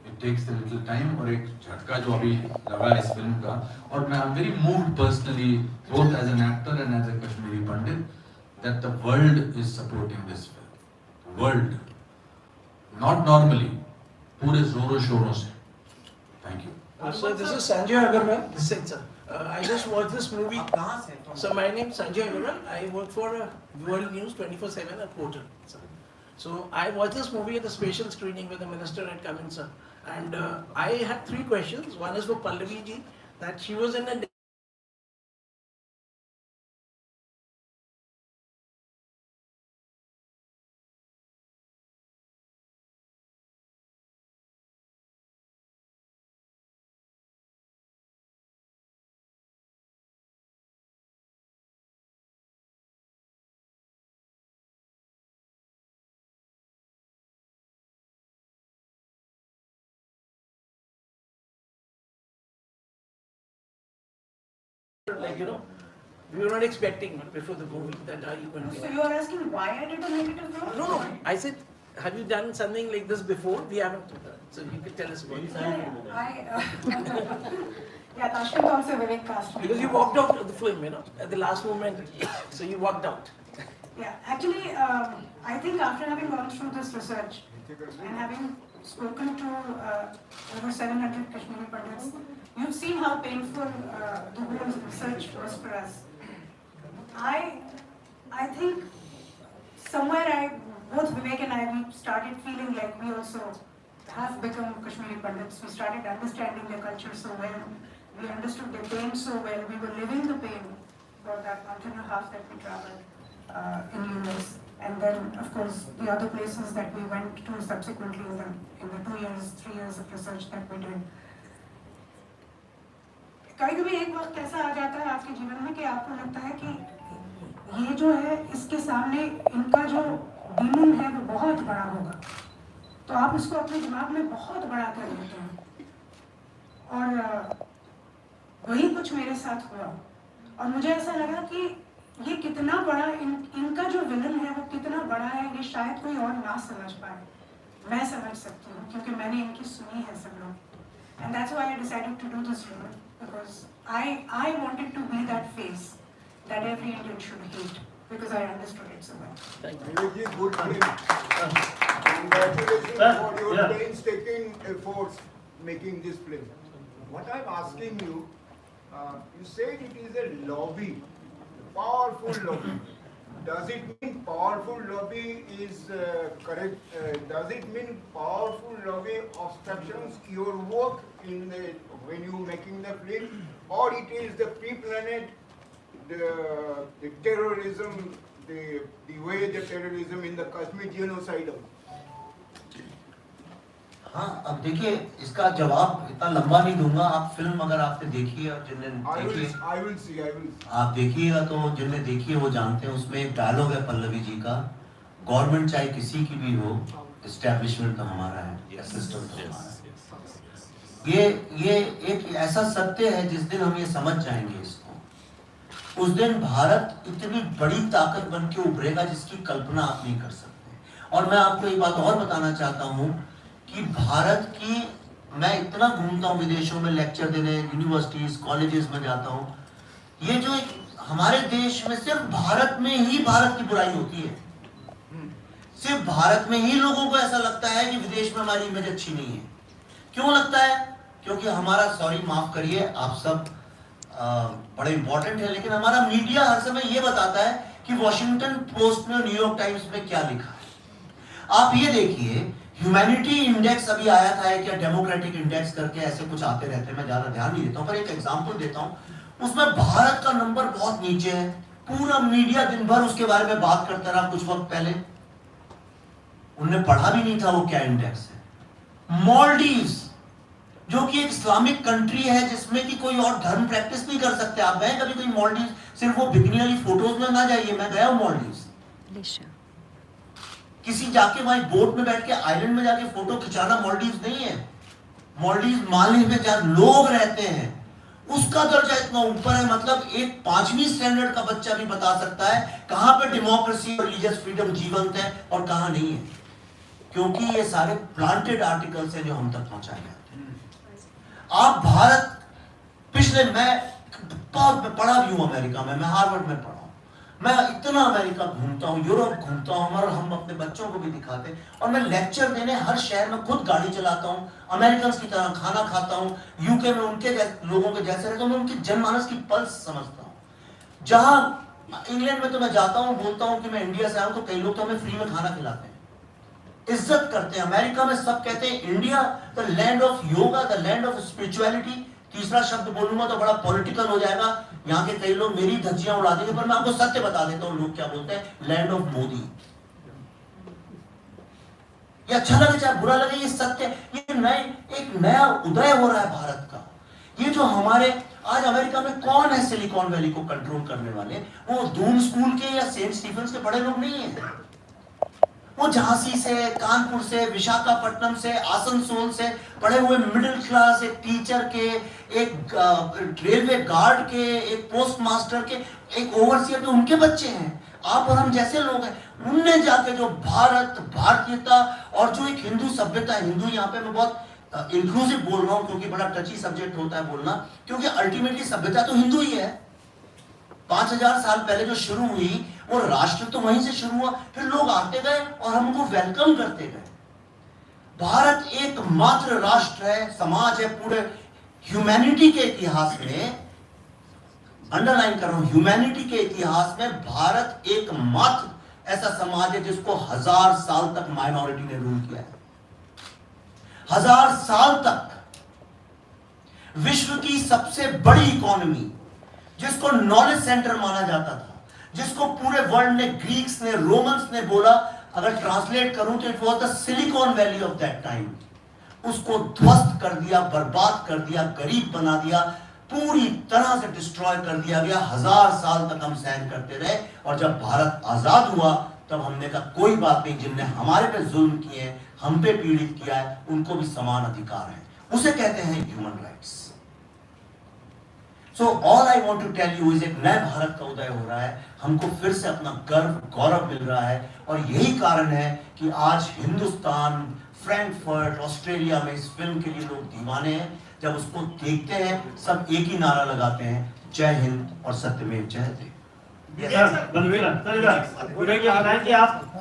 it takes a little time. और एक झटका जो अभी लगा इस फिल्म का, और मैं I am very moved personally both as an actor and as a Kashmiri Pandit that the world is supporting this film, world, not normally, पूरे जोरों शोरों से। Thank you. So this is Sanjay Agarwal. This is sir. I just watched this movie. So my name is Sanjay Agarwal. I work for World News 24/7 at Portal. Sir. So I watched this movie at the special screening where the minister had come in, sir. And I had 3 questions. One is for Pallavi ji, that she was in a like, you know, we were not expecting before the movie that are you going to be. So you are asking why I did a negative role? No, no. I said, have you done something like this before? We haven't. So you could tell us about it. Yeah, Tashkent also Vivek cast me. Because you walked out of the film, you know, at the last moment. So you walked out. Yeah, actually, I think after having gone through this research and having spoken to over 700 Kashmiri Pandits, you've seen how painful the whole research was for us. I think somewhere both Vivek and I, we started feeling like we also have become Kashmiri Pandits. We started understanding their culture so well. We understood their pain so well. We were living the pain for that month and a half that we traveled in US. And then, of course, the other places that we went to subsequently in the 2 years, 3 years of research that we did. कभी-कभी एक वक्त ऐसा आ जाता है आपके जीवन में कि आपको लगता है कि ये जो है इसके सामने इनका जो डीमन है वो बहुत बड़ा होगा, तो आप उसको अपने दिमाग में बहुत बड़ा कर लेते हैं। और वही कुछ मेरे साथ हुआ और मुझे ऐसा लगा कि ये कितना बड़ा इनका जो विलन है वो कितना बड़ा है, ये शायद कोई और ना समझ पाए, मैं समझ सकती हूँ क्योंकि मैंने इनकी सुनी है सब लोग। And that's why I decided to do this role, because I wanted to be that face that every Indian should hate, because I understood it so well. Thank you. Vivek ji, good film. Congratulations for your painstaking efforts making this film. What I'm asking you, You said it is a lobby, powerful lobby. Does it mean powerful lobby is correct? Does it mean powerful lobby obstructions your work in the when you making the film, or it is the pre-planned the terrorism, the way the terrorism in the Kashmir genocide? हाँ, अब देखिए इसका जवाब इतना लंबा नहीं दूंगा। आप फिल्म अगर आपने देखी है और जिनने देखी है, I will see. आप देखिएगा तो जिनने देखी है वो जानते हैं। उसमें एक डायलॉग है पल्लवी जी का, गवर्नमेंट चाहे किसी की भी हो, एस्टेब्लिशमेंट तो हमारा है, या सिस्टम तो हमारा है। ये एक ऐसा सत्य है, जिस दिन हम ये समझ जाएंगे इसको, उस दिन भारत इतनी बड़ी ताकत बन के उभरेगा जिसकी कल्पना आप नहीं कर सकते। और मैं आपको एक बात और बताना चाहता हूँ कि भारत की, मैं इतना घूमता हूँ विदेशों में लेक्चर देने, यूनिवर्सिटीज कॉलेजेस में जाता हूँ, ये जो हमारे देश में सिर्फ भारत में ही भारत की बुराई होती है। सिर्फ भारत में ही लोगों को ऐसा लगता है कि विदेश में हमारी इमेज अच्छी नहीं है। क्यों लगता है? क्योंकि हमारा, सॉरी माफ करिए, आप सब बड़े इंपॉर्टेंट है, लेकिन हमारा मीडिया हर समय ये बताता है कि वॉशिंगटन पोस्ट में, न्यूयॉर्क टाइम्स में क्या लिखा है। आप ये देखिए, ह्यूमैनिटी इंडेक्स अभी आया था क्या, डेमोक्रेटिक इंडेक्स करके, ऐसे कुछ आते रहते हैं, मैं ज्यादा ध्यान नहीं देता हूं, पर एक एग्जांपल देता हूं। उसमें भारत का नंबर बहुत नीचे है। पूरा मीडिया दिन भर उसके बारे में बात करता रहा कुछ वक्त पहले, उन्हें पढ़ा भी नहीं था वो क्या इंडेक्स है। मालदीव्स, जो कि एक इस्लामिक कंट्री है जिसमें कि कोई और धर्म प्रैक्टिस नहीं कर सकते। आप गए कभी कोई मालदीव्स? सिर्फ वो बिकनी वाली फोटोज में ना जाइए, मैं गया हूं मालदीव्स। किसी जाके वहां बोट में बैठ के आइलैंड में जाके फोटो खिंचाना मालदीव्स नहीं है। मालदीव्स मालदीव में जहां लोग रहते हैं उसका दर्जा इतना ऊपर है, मतलब एक 5वीं स्टैंडर्ड का बच्चा भी बता सकता है कहां पे डेमोक्रेसी और रिलीजियस फ्रीडम जीवंत है और कहां नहीं है, क्योंकि ये सारे प्लांटेड आर्टिकल्स हैं जो हम तक पहुंचाए जाते हैं। आप भारत, पिछले, मैं पढ़ा भी हूं अमेरिका में, मैं हार्वर्ड में पढ़ा, मैं इतना अमेरिका घूमता हूँ, यूरोप घूमता हूँ, और हम अपने बच्चों को भी दिखाते हैं। और मैं लेक्चर देने हर शहर में खुद गाड़ी चलाता हूँ, अमेरिकन की तरह खाना खाता हूँ, यूके में उनके लोगों के जैसे रहता हूँ, मैं उनकी जनमानस की पल्स समझता हूँ। जहां इंग्लैंड में तो मैं जाता हूँ, बोलता हूँ कि मैं इंडिया से आया हूँ, तो कई लोग तो हमें फ्री में खाना खिलाते हैं, इज्जत करते हैं। अमेरिका में सब कहते हैं India the land of yoga, the land of spirituality. तीसरा शब्द बोलूंगा तो बड़ा पॉलिटिकल हो जाएगा, यहाँ के कई लोग मेरी धज्जियां उड़ा देंगे, पर मैं आपको सत्य बता देता हूँ लोग क्या बोलते हैं, लैंड ऑफ मोदी। ये अच्छा लगे चाहे बुरा लगे, ये सत्य। ये एक नया उदय हो रहा है भारत का। ये जो हमारे आज अमेरिका में कौन है सिलिकॉन वैली को कंट्रोल करने वाले? वो दून स्कूल के या सेंट स्टीफेंस के पढ़े लोग नहीं है, वो झांसी से, कानपुर से, विशाखापट्टनम से, आसनसोल से पढ़े हुए मिडिल क्लास, एक टीचर के, एक रेलवे गार्ड के, एक पोस्ट मास्टर के, एक ओवरसियर के, उनके बच्चे हैं। आप और हम जैसे लोग हैं, उनने जाके जो भारत, भारतीयता और जो एक हिंदू सभ्यता है, हिंदू यहाँ पे मैं बहुत इंक्लूसिव बोल रहा हूँ क्योंकि बड़ा टची सब्जेक्ट होता है बोलना, क्योंकि अल्टीमेटली सभ्यता तो हिंदू ही है। 5000 साल पहले जो शुरू हुई वो राष्ट्र तो वहीं से शुरू हुआ, फिर लोग आते गए और हमको वेलकम करते गए। भारत एकमात्र राष्ट्र है, समाज है पूरे ह्यूमैनिटी के इतिहास में, अंडरलाइन कर रहा हूं, ह्यूमैनिटी के इतिहास में भारत एकमात्र ऐसा समाज है जिसको 1000 साल तक माइनॉरिटी ने रूल किया है। 1000 साल तक विश्व की सबसे बड़ी इकोनॉमी, जिसको नॉलेज सेंटर माना जाता था, जिसको पूरे वर्ल्ड ने, ग्रीक्स ने, रोमन्स ने बोला, अगर ट्रांसलेट करूं तो it was the silicon valley of that time, उसको ध्वस्त कर दिया, बर्बाद कर दिया, गरीब बना दिया, पूरी तरह से डिस्ट्रॉय कर दिया गया। 1000 साल तक हम सहन करते रहे, और जब भारत आजाद हुआ तब हमने कहा कोई बात नहीं, जिनने हमारे पे जुल्म किए हैं, हम पे पीड़ित किया है, उनको भी समान अधिकार है। उसे कहते हैं human rights. So all I want to tell you is एक नए भारत का उदय हो रहा है, हमको फिर से अपना गर्व, गौरव मिल रहा है, और यही कारण है कि आज हिंदुस्तान, फ्रैंकफर्ट, ऑस्ट्रेलिया में इस फिल्म के लिए लोग दीवाने हैं। जब उसको देखते हैं सब एक ही नारा लगाते हैं, जय हिंद और सत्यमेव जयते।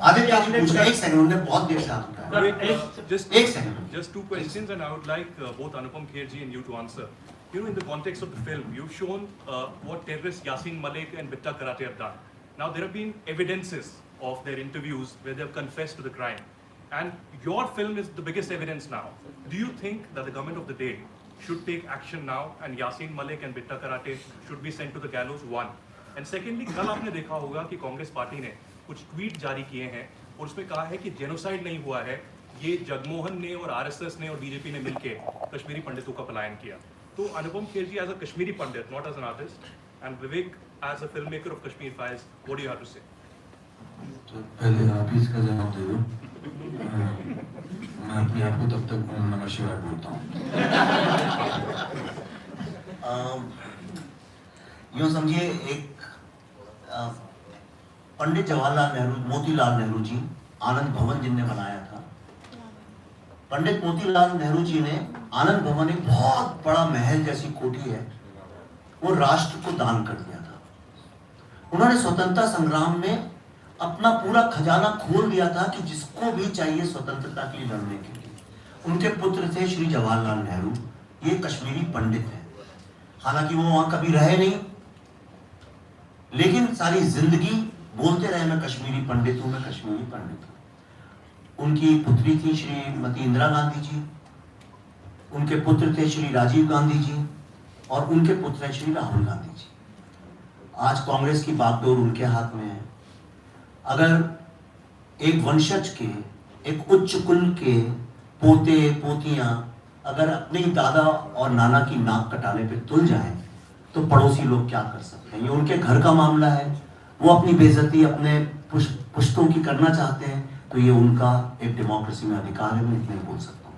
आदित्य जी पूछ रहे, एक सेकंड, उन्होंने बहुत देर से हाथ उठाया, एक second. Just two questions, and I would like both Anupam Kher ji and you to answer. you know, in the context of the film, you've shown what terrorists Yasin Malik and Bitta Karate have done. Now, there have been evidences of their interviews where they have confessed to the crime. And your film is the biggest evidence now. Do you think that the government of the day should take action now and Yasin Malik and Bitta Karate should be sent to the gallows? One. And secondly, कल आपने देखा होगा कि Congress party ने कुछ tweet जारी किए हैं और उसमें कहा है कि जेनोसाइड नहीं हुआ है, ये जगमोहन ने और आरएसएस ने और बीजेपी ने मिलकर कश्मीरी पंडितों का पलायन किया. तो अनुपम खेर जी, as a Kashmiri Pandit, not as an artist, and Vivek as a filmmaker of Kashmir Files, what do you have to say? तो पहले आप ही इसका जवाब दे दो. मैं अपने आप को तब तक ओम नमः शिवाय बोलता हूँ. यूँ समझिए, एक पंडित जवाहरलाल नेहरू, मोतीलाल नेहरू जी, आनंद भवन जिनने बनाया था. पंडित मोतीलाल नेहरू जी ने आनंद भवन, एक बहुत बड़ा महल जैसी कोठी है, वो राष्ट्र को दान कर दिया था. उन्होंने स्वतंत्रता संग्राम में अपना पूरा खजाना खोल दिया था कि जिसको भी चाहिए स्वतंत्रता के लिए लड़ने के लिए. उनके पुत्र थे श्री जवाहरलाल नेहरू. ये कश्मीरी पंडित हैं. हालांकि वो वहां कभी रहे नहीं, लेकिन सारी जिंदगी बोलते रहे, मैं कश्मीरी पंडित हूं, मैं कश्मीरी पंडित हूं. उनकी पुत्री थी श्रीमती इंदिरा गांधी जी, उनके पुत्र थे श्री राजीव गांधी जी, और उनके पुत्र हैं श्री राहुल गांधी जी. आज कांग्रेस की बागडोर उनके हाथ में है. अगर एक वंशज के, एक उच्च कुल के पोते पोतियां अगर अपने ही दादा और नाना की नाक कटाने पे तुल जाएं, तो पड़ोसी लोग क्या कर सकते हैं? ये उनके घर का मामला है. वो अपनी बेइज्जती अपने पुश्तों की करना चाहते हैं, तो ये उनका एक डेमोक्रेसी में अधिकार है. मैं इतना ही बोल सकता हूँ.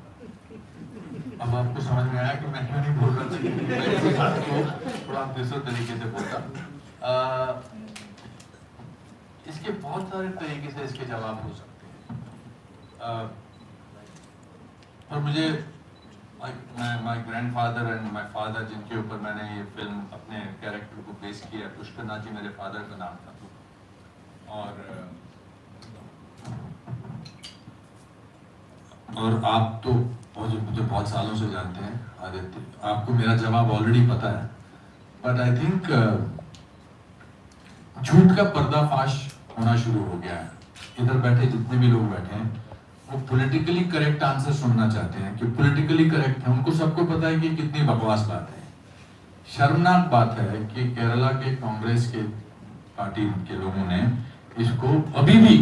अब आपको समझ में आया कि मैं क्यों नहीं बोल रहा था. मैं इस बात को थोड़ा दूसरे तरीके से बोलता. इसके बहुत सारे तरीके से इसके जवाब हो सकते हैं. और मुझे my grandfather and my father, जिनके ऊपर मैंने ये फिल्म अपने कैरेक्टर को बेस किया, पुष्कर नाथ जी मेरे फादर का नाम था. और आप तो मुझे बहुत सालों से जानते हैं आदित्य, आपको मेरा जवाब ऑलरेडी पता है. बट आई थिंक झूठ का पर्दाफाश होना शुरू हो गया है. इधर बैठे जितने भी लोग बैठे हैं, वो पॉलिटिकली करेक्ट आंसर सुनना चाहते हैं कि पॉलिटिकली करेक्ट है. उनको सबको पता है कि कितनी बकवास बात है. शर्मनाक बात है कि केरला के कांग्रेस के पार्टी के लोगों ने इसको अभी भी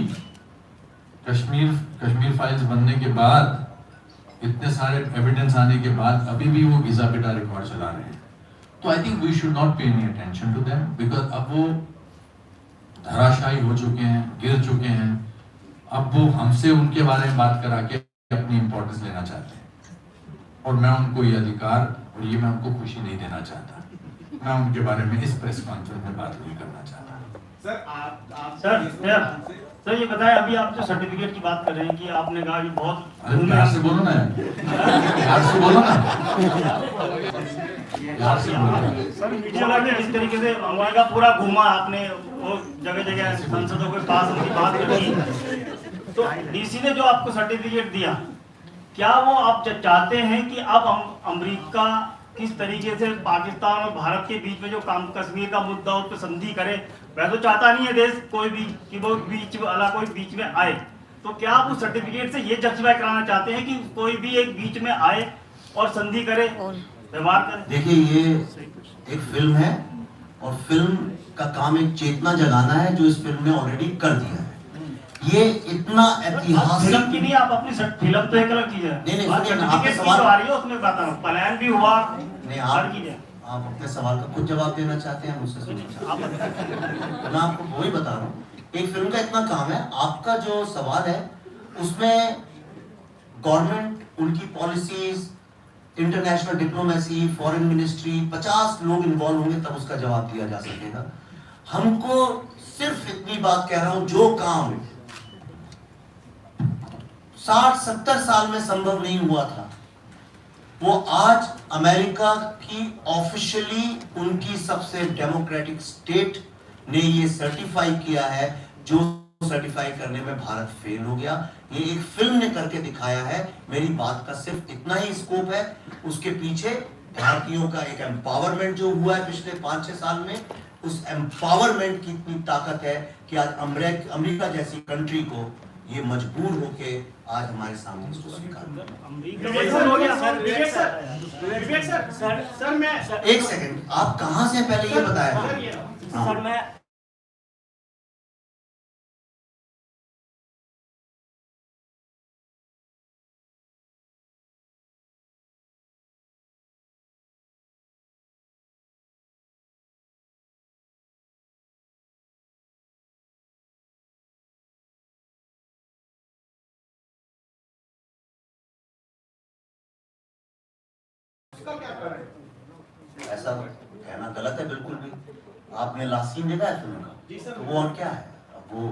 कश्मीर फाइल्स बनने के बाद, इतने सारे एविडेंस आने के बाद, अभी भी वो घिसा पिटा रिकॉर्ड चला रहे हैं. तो I think we should not pay any attention to them, because अब वो धराशायी हो चुके हैं, गिर चुके हैं. अब वो हमसे उनके बारे में बात करा के अपनी इंपॉर्टेंस लेना चाहते हैं, और मैं उनको ये अधिकार और ये मैं उनको खुशी नहीं देना चाहता. मैं उनके बारे में इस प्रेस कॉन्फ्रेंस में बात नहीं करना चाहता. सर ये बताएं, अभी आप जो सर्टिफिकेट की बात कर रहे हैं कि आपने कहा कि बहुत, अरे प्यार से बोलो ना, प्यार से बोलो ना. सर मीडिया ने इस तरीके से हमारे का पूरा घूमा, आपने वो जगह जगह सांसदों के पास उनकी बात करी. तो डीसी ने जो आपको सर्टिफिकेट दिया, क्या वो आप चाहते हैं कि अब अमेरिका किस तरीके से पाकिस्तान और भारत के बीच में जो कश्मीर का मुद्दा उस पर संधि करे? वैसे तो चाहता नहीं है देश कोई भी कि वो कोई बीच में आए. तो क्या आप उस सर्टिफिकेट से ये जस्टिफाई कराना चाहते हैं कि कोई भी एक बीच में आए और संधि करे, व्यवहार करे? देखिए, ये एक फिल्म है और फिल्म का काम एक चेतना जगाना है, जो इस फिल्म ने ऑलरेडी कर दिया है. ये इतना ऐतिहासिक फिल्म की नहीं, आप अपनी फिल्म तो एक अलग चीज है. नहीं, आपके सवाल आ रही है उसमें बता रहा हूँ, प्लान भी हुआ नहीं. आप अपने सवाल का खुद जवाब देना चाहते हैं, मुझसे सुनना. मैं आपको वही बता रहा हूँ. एक फिल्म का इतना काम है. आपका जो सवाल है उसमें गवर्नमेंट, उनकी policies, international diplomacy, foreign ministry, 50 लोग इन्वॉल्व होंगे तब उसका जवाब दिया जा सकेगा. हमको सिर्फ इतनी बात कह रहा हूं, जो काम 60-70 साल में संभव नहीं हुआ था, वो आज अमेरिका की ऑफिशियली, उनकी सबसे डेमोक्रेटिक स्टेट ने ये सर्टिफाई किया है. जो सर्टिफाई करने में भारत फेल हो गया, ये एक फिल्म ने करके दिखाया है. मेरी बात का सिर्फ इतना ही स्कोप है, उसके पीछे भारतीयों का एक एम्पावरमेंट जो हुआ है पिछले 5-6 साल में, उस एम्पावरमेंट की इतनी ताकत है कि आज अमेरिका जैसी कंट्री को ये मजबूर होके आज हमारे सामने इसको स्वीकार कर। एक सेकंड, आप कहां से पहले ये बताया? सर मैं ऐसा कहना गलत है बिल्कुल भी। आपने लास्ट सीन देखा है फिल्म का, तो वो और क्या है? अब वो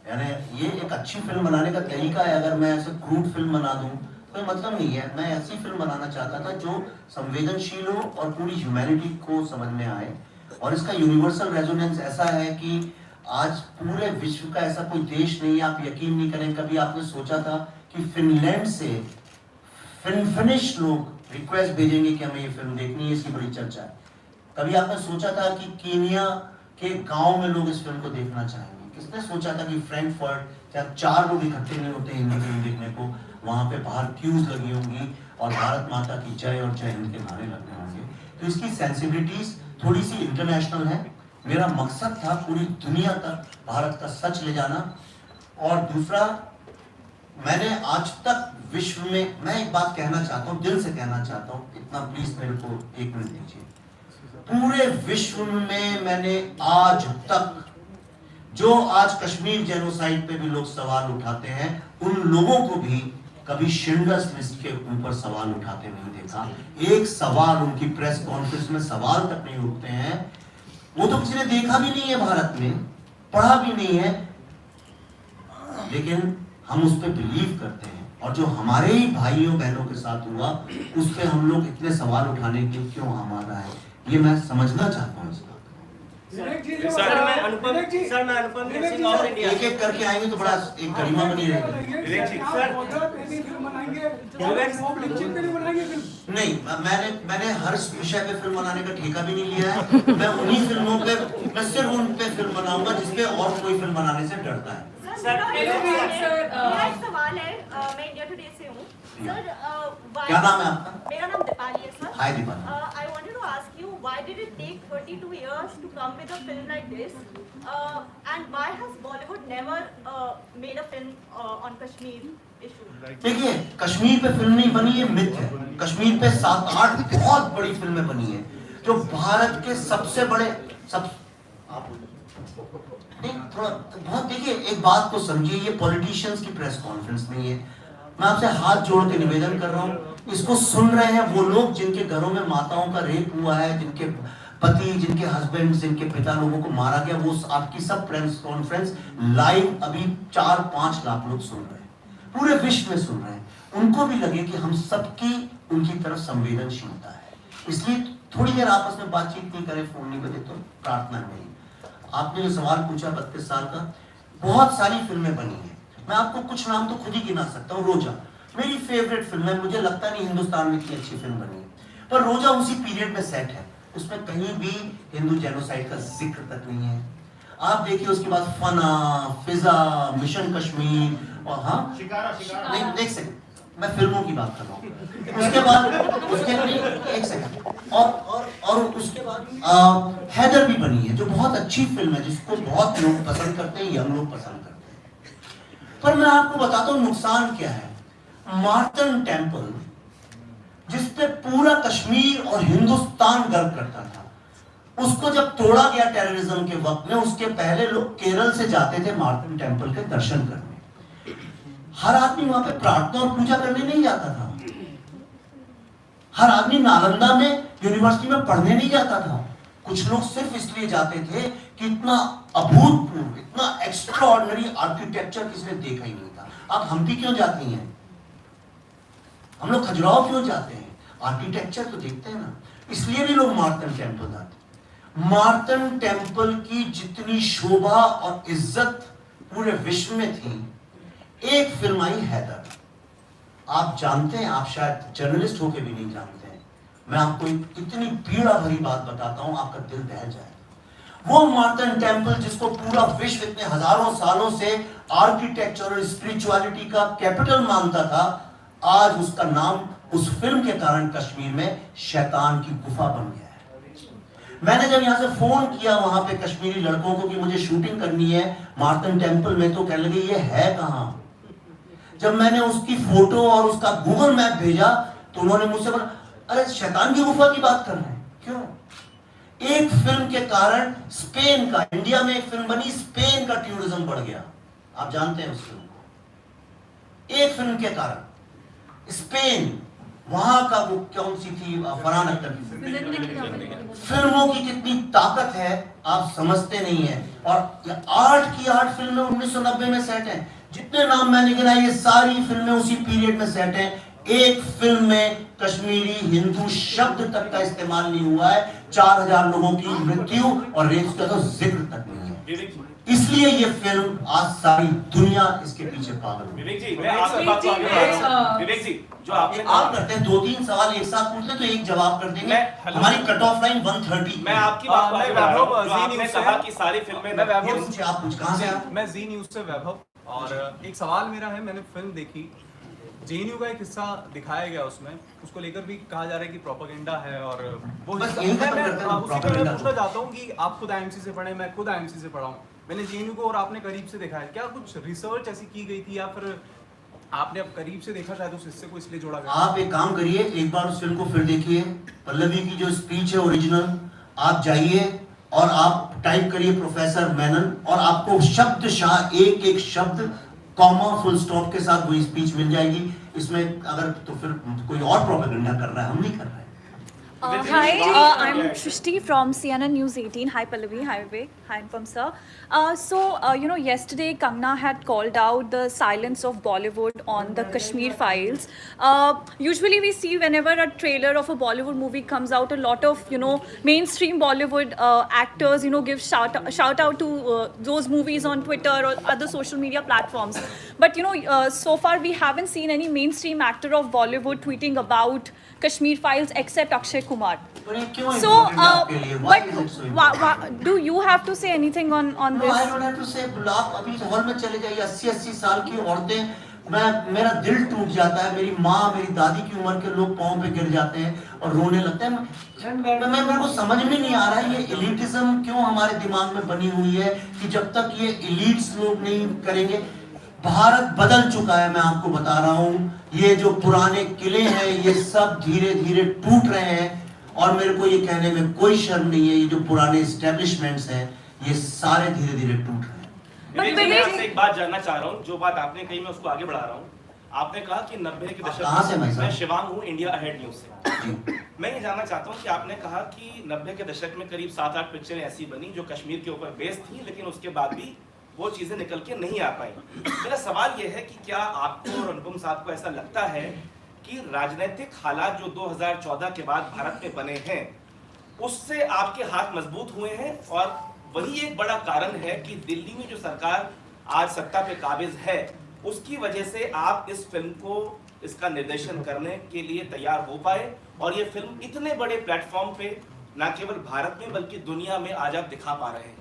यानी ये एक अच्छी फिल्म बनाने का तरीका है। अगर मैं ऐसे क्रूड फिल्म बना दूं कोई मतलब नहीं है। मैं ऐसी फिल्म बनाना चाहता था जो संवेदनशील हो और पूरी ह्यूमैनिटी को समझ में आए, और इसका यूनिवर्सल रेजोनेंस ऐसा है कि आज पूरे विश्व का ऐसा कोई देश नहीं है, आप यकीन नहीं करें, कभी आपने सोचा था कि फिनलैंड से फिनिश लोग रिक्वेस्ट भेजेंगे कि हमें ये फिल्म देखनी है, इसकी बड़ी चर्चा है। कभी आपने सोचा था कि केनिया के गांव में लोग इस फिल्म को देखना चाहेंगे? किसने सोचा था कि फ्रैंकफर्ट जब 4 लोग इकट्ठे नहीं होते हिंदी फिल्म देखने को, वहां पे बाहर क्यूज लगी होंगी और भारत माता की जय और जय हिंद के नारे लगे होंगे। तो इसकी सेंसिबिलिटीज थोड़ी सी इंटरनेशनल है। मेरा मकसद था पूरी दुनिया तक भारत का सच ले जाना। और दूसरा, मैंने आज तक विश्व में, मैं एक बात कहना चाहता हूँ, दिल से कहना चाहता हूँ, इतना प्लीज मेरे को 1 मिनट दीजिए। पूरे विश्व में मैंने आज तक जो आज कश्मीर जेनोसाइड पे भी लोग सवाल उठाते हैं, उन लोगों को भी कभी शिंडलर्स लिस्ट के ऊपर सवाल उठाते नहीं देखा। एक सवाल उनकी प्रेस कॉन्फ्रेंस में सवाल तक नहीं उठते हैं। वो तो किसी ने देखा भी नहीं है भारत में, पढ़ा भी नहीं है, लेकिन हम उस पर बिलीव करते हैं। और जो हमारे ही भाइयों बहनों के साथ हुआ उस पर हम लोग इतने सवाल उठाने के क्यों हमारा है, ये मैं समझना चाहता हूँ इस बात को। सर मैं अनुपम सिंह और इंडिया एक एक करके आएंगे तो बड़ा एक गरिमा बनी रहेगी। नहीं, मैंने हर विषय पे फिल्म बनाने का ठेका भी नहीं लिया है। मैं उन्हीं फिल्मों पे, मैं सिर्फ उन पे फिल्म बनाऊंगा जिसपे और कोई फिल्म बनाने से डरता है। मेरा एक सवाल है, मैं इंडिया टुडे से हूँ सर। क्या नाम है आपका? मेरा नाम दीपाली है sir. Hi Deepali. I wanted to ask you, why did it take 32 years to come with a film like this? And why has Bollywood never made a film on Kashmir issue? देखिए, कश्मीर पे film नहीं बनी, ये myth है। कश्मीर पे 7-8 बहुत बड़ी फिल्में बनी है जो भारत के सबसे बड़े नहीं, थोड़ा बहुत देखिए, एक बात को समझिए, ये पॉलिटिशियंस की प्रेस कॉन्फ्रेंस नहीं है। मैं आपसे हाथ जोड़ के निवेदन कर रहा हूँ, इसको सुन रहे हैं वो लोग जिनके घरों में माताओं का रेप हुआ है, जिनके पति, जिनके हस्बैंड, जिनके पिता लोगों को मारा गया, वो आपकी सब प्रेस कॉन्फ्रेंस लाइव अभी 4-5 लाख लोग सुन रहे हैं, पूरे विश्व में सुन रहे हैं। उनको भी लगे कि हम सबकी उनकी तरफ संवेदनशीलता है, इसलिए थोड़ी देर आपस में बातचीत नहीं करें, फोन नहीं बजे, तो प्रार्थना मेरी। आपने जो सवाल पूछा 32 साल का, बहुत सारी फिल्में बनी हैं, मैं आपको कुछ नाम तो खुद ही गिना सकता हूँ। रोजा मेरी फेवरेट फिल्म है, मुझे लगता नहीं हिंदुस्तान में इतनी अच्छी फिल्म बनी है, पर रोजा उसी पीरियड में सेट है, उसमें कहीं भी हिंदू जेनोसाइड का जिक्र तक नहीं है। आप देखिए उसके बाद फना, फिजा, मिशन कश्मीर, और हाँ नहीं, देख सकते, मैं फिल्मों की बात कर रहा हूँ। उसके बाद एक सेकंड, और उसके बाद हैदर भी बनी है जो बहुत अच्छी फिल्म है, जिसको बहुत लोग पसंद करते हैं, यंग लोग पसंद करते हैं। पर मैं आपको बताता हूँ नुकसान क्या है। मार्टन टेम्पल, जिसपे पूरा कश्मीर और हिंदुस्तान गर्व करता था, उसको जब तोड़ा गया टेररिज्म के वक्त में, उसके पहले लोग केरल से जाते थे मार्टन टेम्पल के दर्शन करने। हर आदमी वहां पे प्रार्थना और पूजा करने नहीं जाता था, हर आदमी नालंदा में यूनिवर्सिटी में पढ़ने नहीं जाता था। कुछ लोग सिर्फ इसलिए जाते थे कि इतना अभूतपूर्व, इतना एक्स्ट्राऑर्डिनरी आर्किटेक्चर किसने देखा ही नहीं था। आप हम्पी क्यों जाती हैं, हम लोग खजुराहो क्यों जाते हैं, आर्किटेक्चर तो देखते हैं ना। इसलिए भी लोग मार्टन टेम्पल जाते। मार्टन टेम्पल की जितनी शोभा और इज्जत पूरे विश्व में थी, एक फिल्म आई हैदर, आप जानते हैं, आप शायद जर्नलिस्ट होके भी नहीं जानते हैं। मैं आपको एक इतनी पीड़ा भरी बात बताता हूं, आपका दिल दहल जाएगा। वो मार्टन टेम्पल जिसको पूरा विश्व इतने हजारों सालों से आर्किटेक्चर और स्पिरिचुअलिटी का कैपिटल मानता था, आज उसका नाम उस फिल्म के कारण कश्मीर में शैतान की गुफा बन गया है। मैंने जब यहां से फोन किया वहां पे कश्मीरी लड़कों को कि मुझे शूटिंग करनी है मार्टन टेम्पल में, तो कहने लगे ये है कहां। जब मैंने उसकी फोटो और उसका गूगल मैप भेजा तो उन्होंने मुझसे बोला, अरे शैतान की गुफा की बात कर रहे हैं। क्यों? एक फिल्म के कारण स्पेन का, इंडिया में एक फिल्म बनी, स्पेन का टूरिज्म बढ़ गया। आप जानते हैं उस फिल्म को। एक फिल्म के कारण स्पेन, वहां का वो कौन सी थी, फरहान अख्तर की फिल्म। फिल्मों की कितनी ताकत है आप समझते नहीं है। और 8 की 8 फिल्में 1990 में सेट हैं। जितने नाम मैंने गिनाए ये सारी फिल्में उसी पीरियड में सेट हैं। एक फिल्म में कश्मीरी हिंदू शब्द तक का इस्तेमाल नहीं हुआ है। 4000 लोगों की मृत्यु और रेप का तो जिक्र तक नहीं है। इसलिए ये फिल्म आज सारी दुनिया इसके पीछे पागल है। विवेक जी, मैं आपकी बात को आगे बढ़ा रहा हूं। विवेक जी, जो आपने आप करते हैं 2-3 सवाल एक साथ पूछ ले तो एक जवाब कर देंगे। हमारी कट ऑफ लाइन 130। मैं आपकी बात को आगे बढ़ा रहा हूं। जो आपने कहा कि सारी फिल्में, आप कुछ कहां से आप? मैं जी न्यूज़ से वैभव, और एक सवाल मेरा है, मैंने फिल्म देखी, जेएनयू का एक हिस्सा दिखाया गया, उसमें उसको लेकर भी कहा जा रहा है कि प्रोपेगेंडा है, और वो मैं उसी पर पूछना चाहता हूँ कि आप खुद आईएमसी से पढ़े, मैं खुद आईएमसी से पढ़ा हूँ, मैंने जेएनयू को और आपने करीब से देखा है, क्या कुछ रिसर्च ऐसी की गई थी या फिर आपने अब करीब से देखा शायद उस हिस्से को इसलिए जोड़ा गया? आप एक काम करिए, एक बार उस फिल्म को फिर देखिए। पल्लवी की जो स्पीच है ओरिजिनल, आप जाइए और आप टाइप करिए प्रोफेसर मेनन, और आपको शब्दशाह एक एक शब्द कॉमा फुल स्टॉप के साथ वही स्पीच मिल जाएगी। इसमें अगर तो फिर कोई और प्रोपेगेंडा कर रहा है, हम नहीं कर रहे हैं। Hi, I'm Shrishti from CNN News 18. Hi Pallavi, hi Vivek, hi Anupam sir. Yesterday Kangna had called out the silence of Bollywood on the Kashmir files. Usually we see whenever a trailer of a Bollywood movie comes out, a lot of, mainstream Bollywood actors, give shout out to those movies on Twitter or other social media platforms. But, so far we haven't seen any mainstream actor of Bollywood tweeting about Kashmir files except Akshay Kumar. So, do you have to say anything on No, this? I don't have to say. आप अभी hall में चले जाइए, 80-80 साल की औरतें, मेरा दिल टूट जाता है। मेरी माँ, मेरी दादी की उम्र के लोग पाँव पे गिर जाते हैं और रोने लगते हैं। मेरे को समझ में नहीं आ रहा है ये एलिटिज्म क्यों हमारे दिमाग में बनी हुई है कि जब तक ये एलिट्स लोग नहीं करेंगे। भारत बदल चुका है, मैं आपको बता रहा हूँ। ये जो पुराने किले हैं ये सब धीरे धीरे टूट रहे हैं, और मेरे को ये कहने में कोई शर्म नहीं है, ये जो पुराने एस्टेब्लिशमेंट्स हैं ये सारे धीरे धीरे टूट रहे हैं। मैं आपसे एक बात जानना चाह रहा हूँ, जो बात आपने कही मैं उसको आगे बढ़ा रहा हूँ। आपने कहा कि 90 के दशक, मैं शिवांग हूँ इंडिया अहेड न्यूज से। मैं ये जानना चाहता हूँ कि आपने कहा कि 90 के दशक में करीब 7-8 पिक्चरें ऐसी बनी जो कश्मीर के ऊपर बेस्ड थी, लेकिन उसके बाद भी वो चीजें निकल के नहीं आ पाई। मेरा सवाल ये है कि क्या आपको और अनुपम साहब को ऐसा लगता है कि राजनीतिक हालात जो 2014 के बाद भारत में बने हैं उससे आपके हाथ मजबूत हुए हैं, और वही एक बड़ा कारण है कि दिल्ली में जो सरकार आज सत्ता पे काबिज है उसकी वजह से आप इस फिल्म को, इसका निर्देशन करने के लिए तैयार हो पाए, और ये फिल्म इतने बड़े प्लेटफॉर्म पे न केवल भारत में बल्कि दुनिया में आज आप दिखा पा रहे हैं?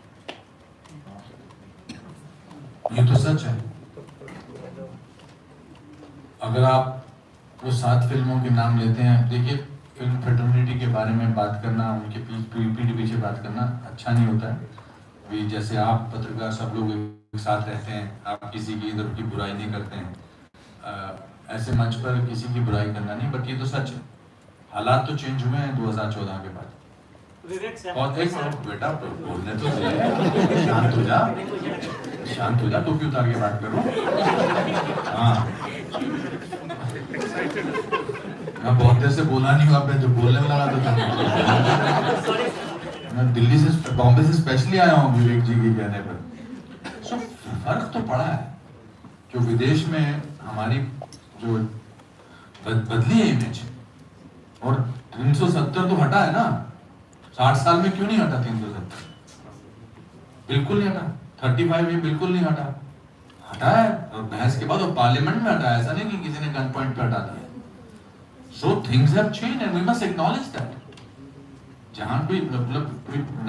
ये तो सच है। अगर आप वो 7 फिल्मों के नाम लेते हैं, देखिए फिल्म फ्रेटर्निटी के बारे में बात करना, उनके पीठ पीछे बात करना अच्छा नहीं होता है। अभी जैसे आप पत्रकार सब लोग एक साथ रहते हैं, आप किसी की इधर की बुराई नहीं करते हैं, ऐसे मंच पर किसी की बुराई करना नहीं, बट ये तो सच है। हालात तो चेंज हुए हैं 2014 के बाद। और एक बेटा बोलने तो शांत हो जा, टोपी उतार के बात करो। हाँ, मैं बहुत देर से बोला नहीं हूँ, अब मैं जो बोलने लगा तो मैं दिल्ली से, बॉम्बे से स्पेशली आया हूँ विवेक जी के कहने पर। सो फर्क तो पड़ा है, जो विदेश में हमारी जो बदली है इमेज, और 370 तो हटा है ना। 60 साल में क्यों नहीं हटा 370? बिल्कुल नहीं हटा। 35 में बिल्कुल नहीं हटा है, और बहस के बाद और पार्लियामेंट में हटा। ऐसा नहीं कि किसी ने गन पॉइंट पे हटा दिया। So things have changed and we must acknowledge that. जहाँ कोई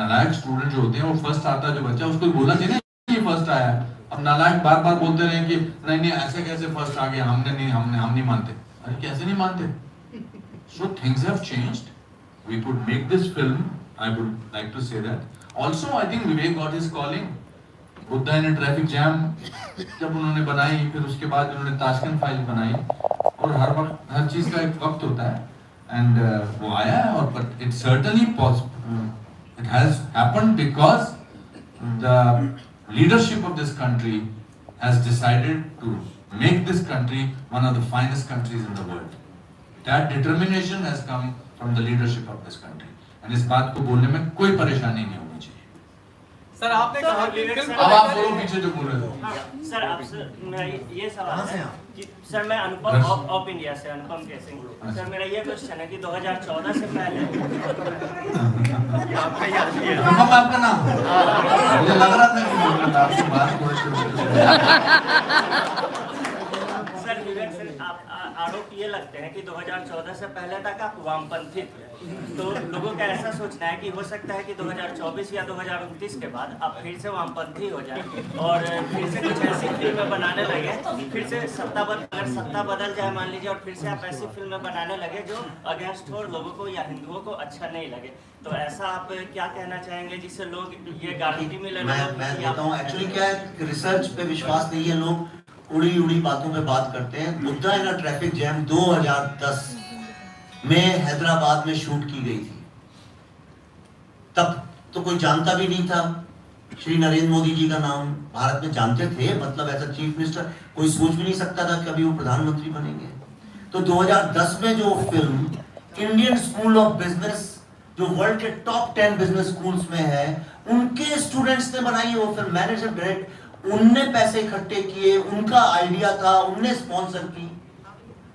नालायक स्टूडेंट जो होते हैं वो फर्स्ट आता है जो बच्चा उसको बोला चाहिए ना ये फर्स्ट आया। अब नालायक बार बार बोलते रहे कि नहीं ऐसे कैसे फर्स्ट आ गया, हम नहीं मानते। अरे कैसे नहीं मानते? So things have changed. We could make this film. I would like to say that. Also, I think Vivek got his calling. Buddha ने ट्रैफिक जैम जब उन्होंने बनाई, फिर उसके बाद उन्होंने ताशकंद फाइल बनाई, और हर वक्त हर चीज का एक वक्त होता है, एंड वो आया है। और but it certainly it has happened because the leadership of this country has decided to make this country one of the finest countries in the world. That determination has come from the leadership of this country, and इस बात को बोलने में कोई परेशानी नहीं होनी चाहिए। सर आपने कहा कि फिल्म अब आप बोलो पीछे जो बोल रहे थे। सर आपसे मेरा ये सवाल है कि सर मैं अनुपम ऑफ इंडिया से अनुपम कैसिंग। सर मेरा ये क्वेश्चन है कि 2014 से पहले अनुपम आपका नाम? मुझे लग रहा था कि आपसे बात सर विवेक सर आरोप ये लगते हैं कि 2014 से पहले तक आप वामपंथी थे, तो लोगों का ऐसा सोचना है कि हो सकता है कि 2024 या 2029 के बाद आप फिर से वामपंथी हो जाए और फिर से कुछ ऐसी फिल्में बनाने लगे, फिर से अगर सत्ता बदल जाए मान लीजिए, और फिर से आप ऐसी फिल्में बनाने लगे जो अगेंस्ट हो लोगों को या हिंदुओं को अच्छा नहीं लगे। तो ऐसा आप क्या कहना चाहेंगे जिससे लोग ये गारंटी मिले? मैं बताता हूँ एक्चुअली क्या है, रिसर्च पे विश्वास नहीं है, लोग उड़ी बातों पे बात करते हैं। बुद्धा इन ट्रैफिक जैम 2010 में हैदराबाद में शूट की गई थी। तब तो कोई जानता भी नहीं था श्री नरेंद्र मोदी जी का नाम, भारत में जानते थे, मतलब ऐसा चीफ मिनिस्टर कोई सोच भी नहीं सकता था कभी वो प्रधानमंत्री बनेंगे। तो 2010 में जो film Indian school of business जो वर्ल्ड के टॉप 10 बिजनेस स्कूल्स में है, उनके स्टूडेंट्स ने बनाई है वो फिल्म। मैनेजर डायरेक्ट उनने पैसे इकट्ठे किए, उनका आइडिया था, उनने स्पॉन्सर की,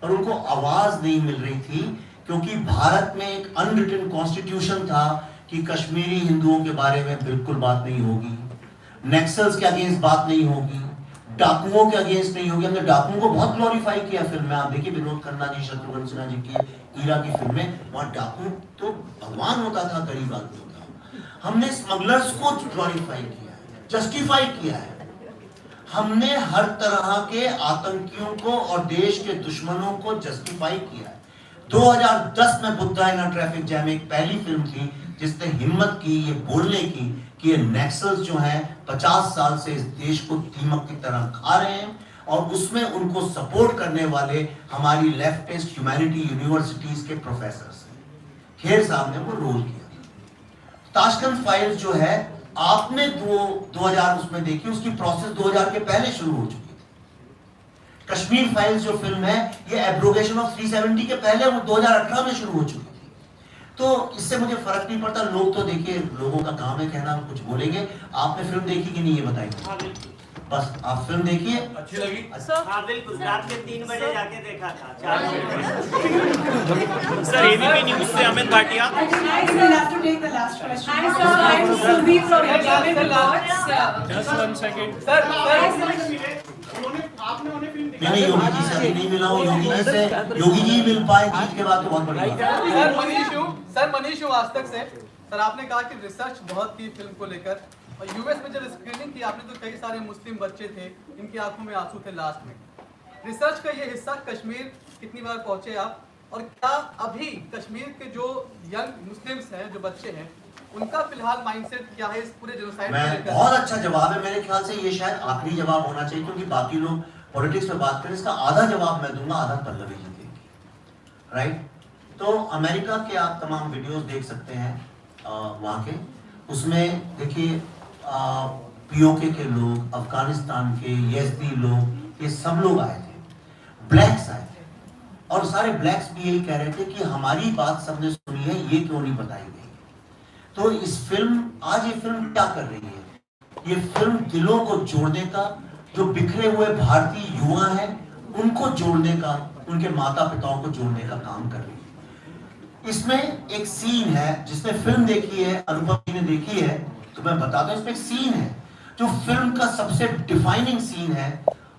और उनको आवाज नहीं मिल रही थी क्योंकि भारत में एक अनरिटन कॉन्स्टिट्यूशन था कि कश्मीरी हिंदुओं के बारे में बिल्कुल बात नहीं होगी, नक्सल्स के अगेंस्ट बात नहीं होगी, डाकुओं के अगेंस्ट नहीं होगी। हमने डाकुओं को बहुत ग्लोरीफाई किया फिल्म में। आप देखिए विनोद खन्ना जी, शत्रुघ्न सिन्हा जी की ईरा की फिल्में, वहां डाकू तो भगवान होता था, गरीब आदमी था। हमने स्मगलर्स को ग्लोरीफाई किया, जस्टिफाई किया है। हमने हर तरह के आतंकियों को और देश के दुश्मनों को जस्टिफाई किया है। 2010 में बुद्धा इन ट्रैफिक जैम एक पहली फिल्म थी जिसने हिम्मत की ये बोलने की कि ये नक्सल्स जो हैं 50 साल से इस देश को दीमक की तरह खा रहे हैं, और उसमें उनको सपोर्ट करने वाले हमारी लेफ्टिस्ट ह्यूमैनिटी यूनिवर्सिटीज के प्रोफेसर्स हैं। खेर साहब ने वो रोल किया। ताशकंद फाइल्स जो है आपने 2000 उसमें देखी, उसकी प्रोसेस 2000 के पहले शुरू हो चुकी थी। कश्मीर फाइल्स जो फिल्म है ये एब्रोगेशन ऑफ 370 के पहले वो 2018 में शुरू हो चुकी थी। तो इससे मुझे फर्क नहीं पड़ता, लोग तो देखिए लोगों का काम है कहना, कुछ बोलेंगे। आपने फिल्म देखी कि नहीं ये बताइए, बस आप फिल्म देखिए। अच्छी लगी? हाँ बिल्कुल, रात के 3 बजे जाके देखा था। सर एबीपी न्यूज से अमित भाटिया। मैंने योगी जी से नहीं मिला हूँ, योगी जी मिल पाए जीत के बाद तो बहुत बड़ी बात है। सर मनीष आज तक से सर आपने कहा कि रिसर्च बहुत की फिल्म को लेकर, और यूएस में जब स्क्रीनिंग की आपने तो कई सारे मुस्लिम बच्चे थे, इनकी आंखों में आंसू थे लास्ट में। रिसर्च का ये हिस्सा कश्मीर कितनी बार पहुंचे आप, और क्या अभी कश्मीर के जो यंग मुस्लिम्स हैं, जो बच्चे हैं, उनका फिलहाल माइंडसेट क्या है इस पूरे जेनोसाइड को लेकर? बहुत अच्छा जवाब है, मेरे ख्याल से ये शायद आखिरी जवाब होना चाहिए क्योंकि बाकी लोग पॉलिटिक्स में बात करें। इसका आधा जवाब मैं दूंगा, आधा पल्लवी जी देंगी। राइट, तो अमेरिका के आप तमाम वीडियोस देख सकते हैं वहाँ के, उसमें देखिए पीओके के लोग, अफगानिस्तान के यज़दी लोग, ये सब लोग आए थे, ब्लैक्स आए थे, और सारे ब्लैक्स भी यही कह रहे थे कि हमारी बात सबने सुनी है, ये क्यों नहीं बताई गई। तो इस फिल्म, आज ये फिल्म क्या कर रही है, ये फिल्म दिलों को जोड़ने का, जो बिखरे हुए भारतीय युवा हैं उनको जोड़ने का, उनके माता पिताओं को जोड़ने का काम कर रही है। इसमें एक सीन है, जिसने फिल्म देखी है, अनुपम जी ने देखी है, तो मैं बता दूं इसमें एक सीन है जो फिल्म का सबसे डिफाइनिंग सीन है।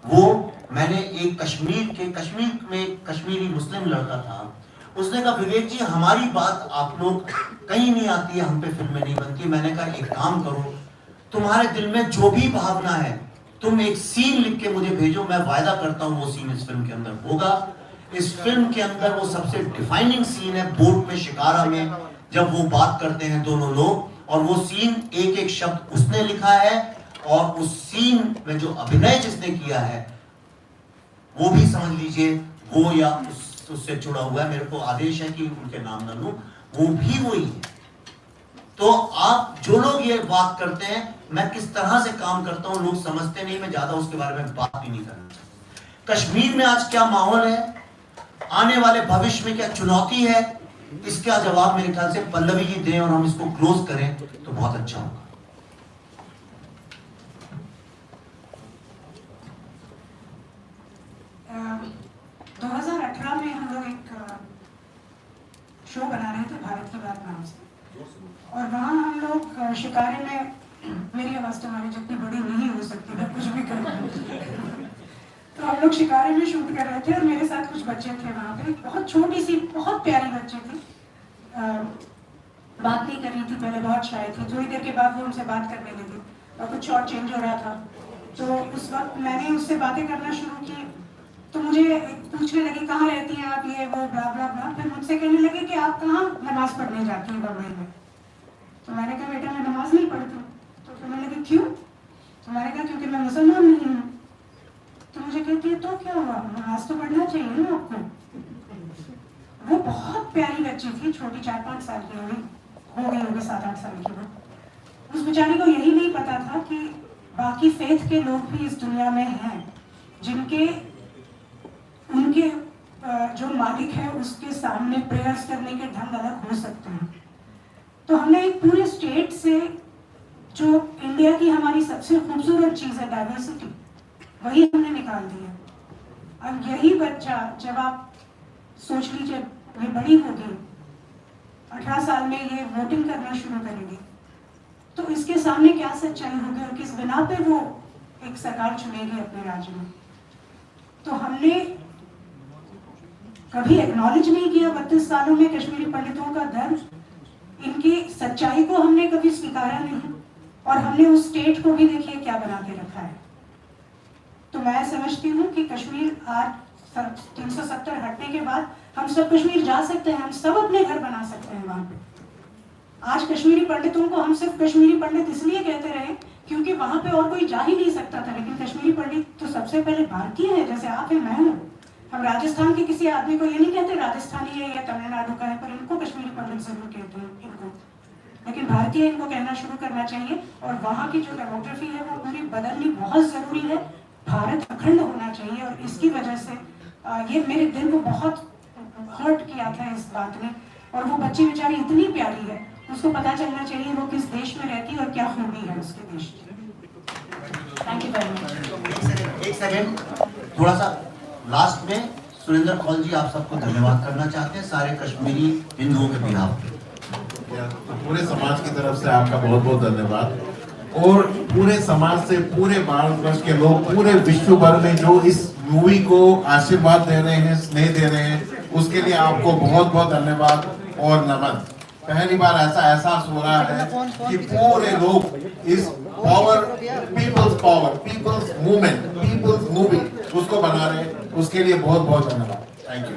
वो मैंने एक कश्मीर में एक कश्मीरी मुस्लिम लड़का था, उसने कहा विवेक जी हमारी बात आप लोग कहीं नहीं आती है, हम पे फिल्में नहीं बनती। मैंने कहा एक काम करो, तुम्हारे दिल में जो भी भावना है तुम एक सीन लिख के मुझे भेजो, मैं वायदा करता हूं वो सीन इस फिल्म के अंदर होगा। इस फिल्म के अंदर वो सबसे डिफाइनिंग सीन है बोट में, शिकारा में, जब वो बात करते हैं दोनों लोग, और वो सीन एक एक शब्द उसने लिखा है, और उस सीन में जो अभिनय जिसने किया है वो भी समझ लीजिए वो या उससे जुड़ा हुआ है। मेरे को आदेश है कि उनके नाम न लूं, वो भी वही है। तो आप जो लोग ये बात करते हैं मैं किस तरह से काम करता हूं लोग समझते नहीं, मैं ज्यादा उसके बारे में बात भी नहीं करना चाहता। कश्मीर में आज क्या माहौल है, आने वाले भविष्य में क्या चुनौती है, इसका जवाब मेरे ख्याल से पल्लवी जी दें और हम इसको क्लोज करें तो बहुत अच्छा होगा। 2018 में हम लोग एक शो बना रहे थे भारत की बात नाम से, और वहाँ हम लोग शिकारे में, मेरी आवाज़ तुम्हारी जितनी बड़ी नहीं हो सकती, मैं कुछ भी कर तो हम लोग शिकारे में शूट कर रहे थे और मेरे साथ कुछ बच्चे थे वहाँ पे। बहुत छोटी सी बहुत प्यारी बच्ची थी, बात नहीं कर रही थी पहले, बहुत शाय थी। थोड़ी देर के बाद वो उनसे बात करने लगी और कुछ और चेंज हो रहा था। तो उस वक्त मैंने उससे बातें करना शुरू की, तो मुझे पूछने लगी कहाँ रहती हैं आप, ये वो ब्ला ब्ला ब्ला। फिर मुझसे कहने लगे कि आप कहाँ नमाज पढ़ने जाती हैं बम्बई में। तो मैंने कहा बेटा मैं नमाज नहीं पढ़ती। तो कहने लगी क्यों? तो मैंने कहा क्योंकि मैं मुसलमान नहीं हूँ। तो मुझे कहती है तो क्या हुआ, नमाज तो पढ़ना चाहिए ना आपको। वो बहुत प्यारी बच्ची थी, छोटी, 4-5 साल की हो गई होगी 7-8 साल की वो। उस बेचारी को यही नहीं पता था कि बाकी फेथ के लोग भी इस दुनिया में हैं, जिनके उनके जो मालिक है उसके सामने प्रेयर्स करने के ढंग अलग हो सकते हैं। तो हमने एक पूरे स्टेट से, जो इंडिया की हमारी सबसे खूबसूरत चीज़ है डाइवर्सिटी, वही हमने निकाल दिया। अब यही बच्चा जब आप सोच लीजिए ये बड़ी होगी, 18 साल में ये वोटिंग करना शुरू करेगी, तो इसके सामने क्या सच्चाई होगी और किस बिना पे वो एक सरकार चुनेगी अपने राज्य में। तो हमने कभी एक्नॉलेज नहीं किया 32 सालों में कश्मीरी पंडितों का दर्द, इनकी सच्चाई को हमने कभी स्वीकारा नहीं, और हमने उस स्टेट को भी देखिए क्या बना के रखा है। तो मैं समझती हूँ कि कश्मीर आज 370 हटने के बाद हम सब कश्मीर जा सकते हैं, हम सब अपने घर बना सकते हैं वहाँ पे। आज कश्मीरी पंडितों को हम सिर्फ कश्मीरी पंडित इसलिए कहते रहे क्योंकि वहाँ पे और कोई जा ही नहीं सकता था, लेकिन कश्मीरी पंडित तो सबसे पहले भारतीय है, जैसे आप हैं, मैं हूँ। हम राजस्थान के किसी आदमी को ये नहीं कहते राजस्थानी है या तमिलनाडु का है, पर इनको कश्मीरी पंडित जरूर कहते हैं इनको, लेकिन भारतीय इनको कहना शुरू करना चाहिए। और वहाँ की जो डेमोग्राफी है वो पूरी बदलनी बहुत जरूरी है। भारत अखंड होना चाहिए, और इसकी वजह से ये मेरे दिल को बहुत हर्ट किया था इस बात ने। और वो बच्ची बेचारी इतनी प्यारी है, उसको पता चलना चाहिए वो किस देश में रहती है और क्या खूबी है उसके देश की। Thank you very much. एक सेकेंड, थोड़ा सा लास्ट में सुरेंद्र कौल जी आप सबको धन्यवाद करना चाहते हैं सारे कश्मीरी हिंदुओं के बिहाफ पे। तो पूरे समाज की तरफ से आपका बहुत बहुत धन्यवाद, और पूरे समाज से पूरे भारतवर्ष के लोग पूरे विश्व भर में जो इस मूवी को आशीर्वाद दे रहे हैं, स्नेह दे रहे हैं, उसके लिए आपको बहुत बहुत धन्यवाद और नमन। पहली बार ऐसा एहसास हो रहा है कि पूरे लोग इस power, people's movement, people's movie उसको बना रहे हैं, उसके लिए बहुत बहुत धन्यवाद। Thank you.